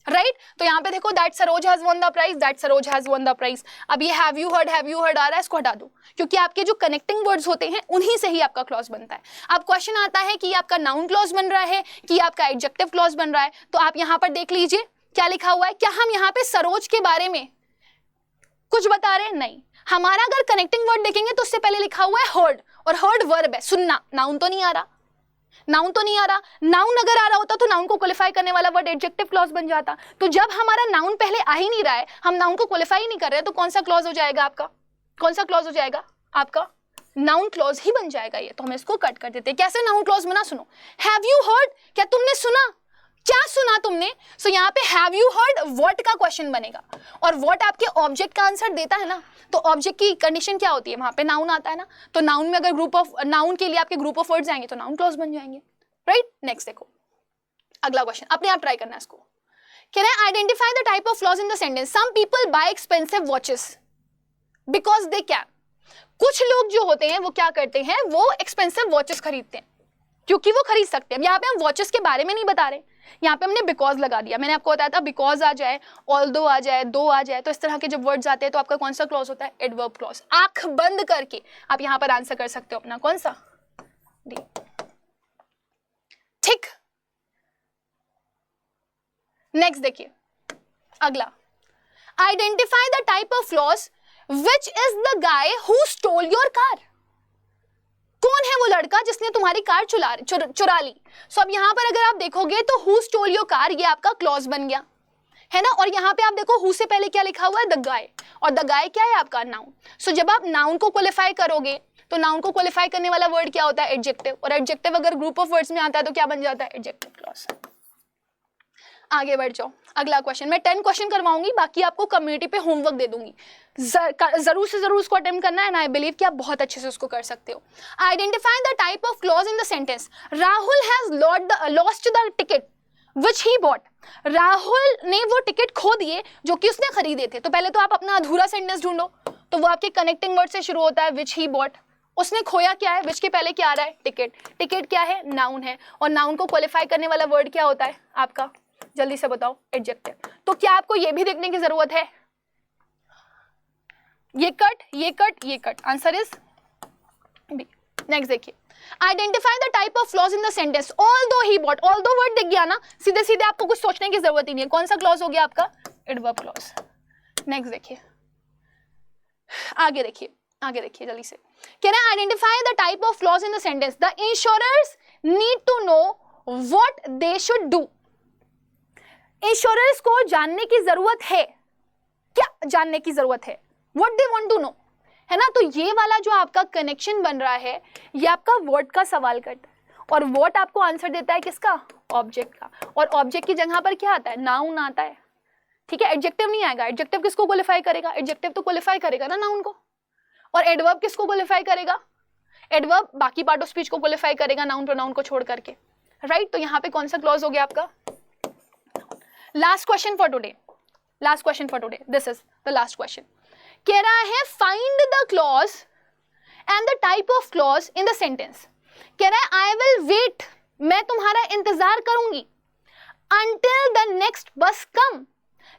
right. तो यहाँ पे देखो that Saroj has won the prize, that Saroj has won the prize. अब ये हैव यू हर्ड आ रहा है, इसको हटा दो, क्योंकि आपके जो कनेक्टिंग वर्ड्स होते हैं उन्हीं से ही आपका क्लॉज बनता है। अब क्वेश्चन आता है कि आपका नाउन क्लॉज बन रहा है कि आपका एडजेक्टिव क्लॉज बन रहा है। तो आप यहाँ पर देख लीजिए क्या लिखा हुआ है, क्या हम यहाँ पे सरोज के बारे में कुछ बता रहे हैं, नहीं। हमारा अगर कनेक्टिंग वर्ड देखेंगे तो उससे पहले लिखा हुआ है हर्ड, और हर्ड वर्ब है, सुनना। नाउन तो नहीं आ रहा, नाउन तो नहीं आ रहा। नाउन अगर आ रहा होता तो नाउन को क्वालिफाई करने वाला वर्ड एडजेक्टिव क्लॉज बन जाता। तो जब हमारा नाउन पहले आ ही नहीं रहा है, हम नाउन को क्वालिफाई ही नहीं कर रहे, तो कौन सा क्लॉज हो जाएगा आपका, कौन सा क्लॉज हो जाएगा आपका, नाउन क्लॉज ही बन जाएगा ये। तो हम इसको कट कर देते हैं। कैसे नाउन क्लॉज बना, सुनो, हैव यू हर्ड, क्या तुमने सुना, क्या सुना तुमने। सो यहाँ पे हैव यू हर्ड व्हाट का क्वेश्चन बनेगा, और व्हाट आपके ऑब्जेक्ट का आंसर देता है ना। तो ऑब्जेक्ट की कंडीशन क्या होती है, वहां पे नाउन आता है ना। तो नाउन में अगर ग्रुप ऑफ, नाउन के लिए आपके ग्रुप ऑफ वर्ड्स आएंगे तो नाउन क्लॉज बन जाएंगे, राइट। नेक्स्ट देखो अगला क्वेश्चन, अपने आप ट्राई करना है इसको। Can I identify the type of clause in the sentence. Some people buy expensive watches because they can. कुछ लोग जो होते हैं वो क्या करते हैं, वो एक्सपेंसिव वॉचेस खरीदते हैं क्योंकि वो खरीद सकते हैं। यहाँ पे हम वॉचेस के बारे में नहीं बता रहे, यहाँ पे हमने बिकॉज लगा दिया। मैंने आपको बताया था बिकॉज आ जाए, ऑल्दो आ जाए, दो आ जाए, तो इस तरह के जब वर्ड्स आते हैं तो आपका कौन सा क्लॉज होता है, एडवर्ब क्लॉज। आंख बंद करके आप यहाँ पर आंसर कर सकते हो अपना, कौन सा, डी, ठीक। नेक्स्ट देखिए अगला, identify the type of flaws which is the guy who stole your car. कौन है वो लड़का जिसने तुम्हारी कार चुरा ली। सो अब यहां पर अगर आप देखोगे तो हु स्टोल योर कार, ये आपका क्लॉज बन गया, है ना। और यहाँ पे आप देखो हु से पहले क्या लिखा हुआ है, द गाय, और द गाय क्या है आपका, नाउन। सो जब आप नाउन को क्वालिफाई करोगे तो नाउन को क्वालिफाई करने वाला वर्ड क्या होता है, एडजेक्टिव, और एडजेक्टिव अगर ग्रुप ऑफ वर्ड्स में आता है तो क्या बन जाता है, एडजेक्टिव क्लॉज। आगे बढ़ जाओ, अगला क्वेश्चन। मैं 10 क्वेश्चन करवाऊंगी, बाकी आपको कम्युनिटी पे होमवर्क दे दूंगी, जरूर से जरूर उसको अटेम्प्ट करना है, एंड आई बिलीव कि आप बहुत अच्छे से उसको कर सकते हो। Identify the type of clause in the sentence. Rahul has lost the ticket which he bought. Rahul ने वो टिकट खो दिए जो कि उसने खरीदे थे। तो पहले तो आप अपना अधूरा सेंटेंस ढूंढो, तो वो आपके कनेक्टिंग वर्ड से शुरू होता है, विच ही बॉट। उसने खोया क्या है, विच के पहले क्या आ रहा है, टिकट। टिकट क्या है, नाउन है, और नाउन को क्वालिफाई करने वाला वर्ड क्या होता है आपका, जल्दी से बताओ, एडजेक्टिव। तो क्या आपको ये भी देखने की जरूरत है, ये कट, ये कट, ये cut, answer is B. Next देखिए, identify the type of clause in the sentence. Although he bought, although word दिख गया ना, सीधे सीधे आपको कुछ सोचने की जरूरत ही नहीं है, कौन सा क्लॉज हो गया आपका, एडवर्ब क्लॉज। नेक्स्ट देखिए, आगे देखिए, आगे देखिए जल्दी से। Can I identify the type of clause in the sentence. The insurers need to know what they should do. Insurers को जानने की जरूरत है, क्या जानने की जरूरत है, what they want to know, है ना। तो ये वाला जो आपका कनेक्शन बन रहा है ये आपका वर्ड का सवाल करता है, और वर्ड आपको आंसर देता है किसका, ऑब्जेक्ट का, और ऑब्जेक्ट की जगह पर क्या आता है, नाउन आता है, ठीक है। एडजेक्टिव नहीं आएगा, एडजेक्टिव किसको क्वालिफाई करेगा, एडजेक्टिव तो क्वालिफाई करेगा ना नाउन को, और एडवर्ब किसको क्वालिफाई करेगा, एडवर्ब बाकी पार्ट ऑफ स्पीच को क्वालिफाई करेगा, नाउन प्रोनाउन को छोड़ करके, राइट। तो यहाँ पे कौन सा क्लॉज हो गया आपका। Last question for today, last question for today, this is the last question. कह रहा है find the clause and the type of clause in the sentence. कह रहा है आई विल वेट, मैं तुम्हारा इंतजार करूंगी, until the next बस कम,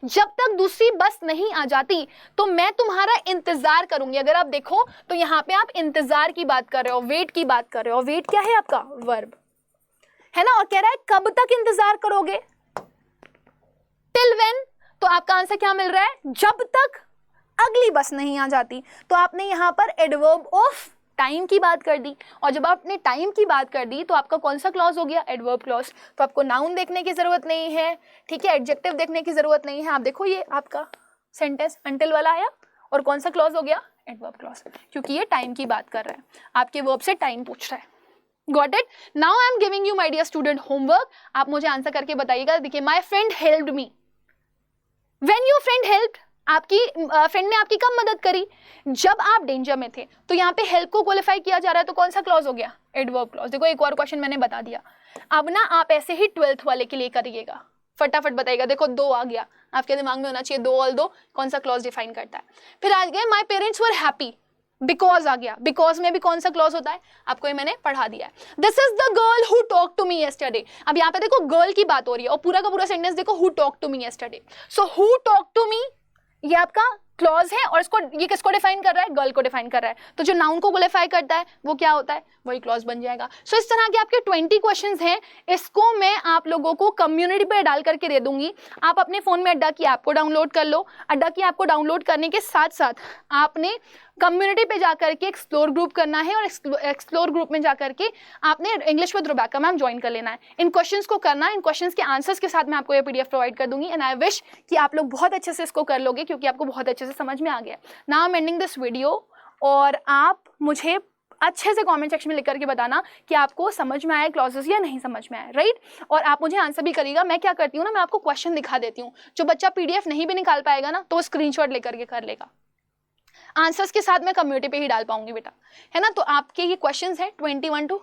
जब तक दूसरी बस नहीं आ जाती तो मैं तुम्हारा इंतजार करूंगी। अगर आप देखो तो यहाँ पे आप इंतजार की बात कर रहे हो, वेट की बात कर रहे हो, वेट क्या है आपका, वर्ब, है ना। और कह रहा है कब तक इंतजार करोगे, टिल व्हेन, तो आपका आंसर क्या मिल रहा है, जब तक अगली बस नहीं आ जाती। तो आपने यहाँ पर एडवर्ब ऑफ टाइम की बात कर दी, और जब आपने टाइम की बात कर दी तो आपका कौन सा क्लॉज हो गया, एडवर्ब क्लॉज। तो आपको नाउन देखने की जरूरत नहीं है, ठीक है, एडजेक्टिव देखने की जरूरत नहीं है। आप देखो ये आपका सेंटेंस अंटिल वाला आया, और कौन सा क्लॉज हो गया, एडवर्ब क्लॉज, क्योंकि ये टाइम की बात कर रहा है, आपके वर्ब से टाइम पूछ रहा है। Got it. Now I am giving you my dear student homework, आप मुझे आंसर करके बताइएगा। देखिए, my friend helped me, when your friend helped, आपकी फ्रेंड ने आपकी कब मदद करी, जब आप डेंजर में थे। तो यहाँ पे हेल्प को क्वालिफाई किया जा रहा है, तो कौन सा क्लॉज हो गया, एडवर्ब क्लॉज। देखो एक और क्वेश्चन मैंने बता दिया। अब ना आप ऐसे ही 12th वाले के लिए करिएगा, फटाफट बताइएगा। देखो 2 आ गया, आपके दिमाग में होना चाहिए 2 और 2 कौन सा क्लॉज डिफाइन करता है। फिर आ गया my parents were happy, because आ गया। बिकॉज में भी कौन सा क्लॉज होता है, आपको ये मैंने पढ़ा दिया है। This is the girl who talk to me yesterday. अब यहाँ पे देखो गर्ल की बात हो रही है और पूरा का पूरा सेंटेंस देखो who talk to me yesterday. So who talk to me ये आपका क्लॉज है और इसको ये किसको डिफाइन कर रहा है, गर्ल को डिफाइन कर रहा है। तो जो नाउन को क्वालिफाई करता है वो क्या होता है, वही क्लॉज बन जाएगा। सो इस तरह के आपके 20 क्वेश्चंस हैं। इसको मैं आप लोगों को कम्युनिटी पे डाल करके दे दूंगी। आप अपने फोन में अड्डा की ऐप को डाउनलोड कर लो। अड्डा की ऐप को डाउनलोड करने के साथ साथ आपने कम्युनिटी पे जाकर के एक्सप्लोर ग्रुप करना है और एक्सप्लोर ग्रुप में जाकर के आपने इंग्लिश विद रुबैका मैम ज्वाइन कर लेना है। इन क्वेश्चंस को करना है, इन क्वेश्चंस के आंसर्स के साथ मैं आपको ये पीडीएफ प्रोवाइड कर दूंगी। एंड आई विश कि आप लोग बहुत अच्छे से इसको कर लोगे क्योंकि आपको बहुत अच्छे से समझ में आ गया। Now I am ending this video और आप मुझे अच्छे से कमेंट सेक्शन में लिख करके बताना कि आपको समझ में आया क्लॉजेस या नहीं समझ में आया, राइट। और आप मुझे आंसर भी करिएगा। मैं क्या करती हूँ ना, मैं आपको क्वेश्चन दिखा देती हूँ। जो बच्चा पीडीएफ नहीं भी निकाल पाएगा ना, तो स्क्रीनशॉट लेकर के कर लेगा। आंसर्स के साथ मैं कम्युनिटी पे ही डाल पाऊंगी बेटा, है ना। तो आपके ये क्वेश्चंस हैं 21 to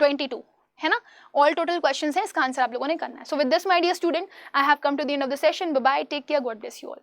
22, है ना। ऑल टोटल क्वेश्चंस हैं, इसका आंसर आप लोगों ने करना है। So with this my dear student, I have come to the end of the session. Bye bye, take care, God bless you all.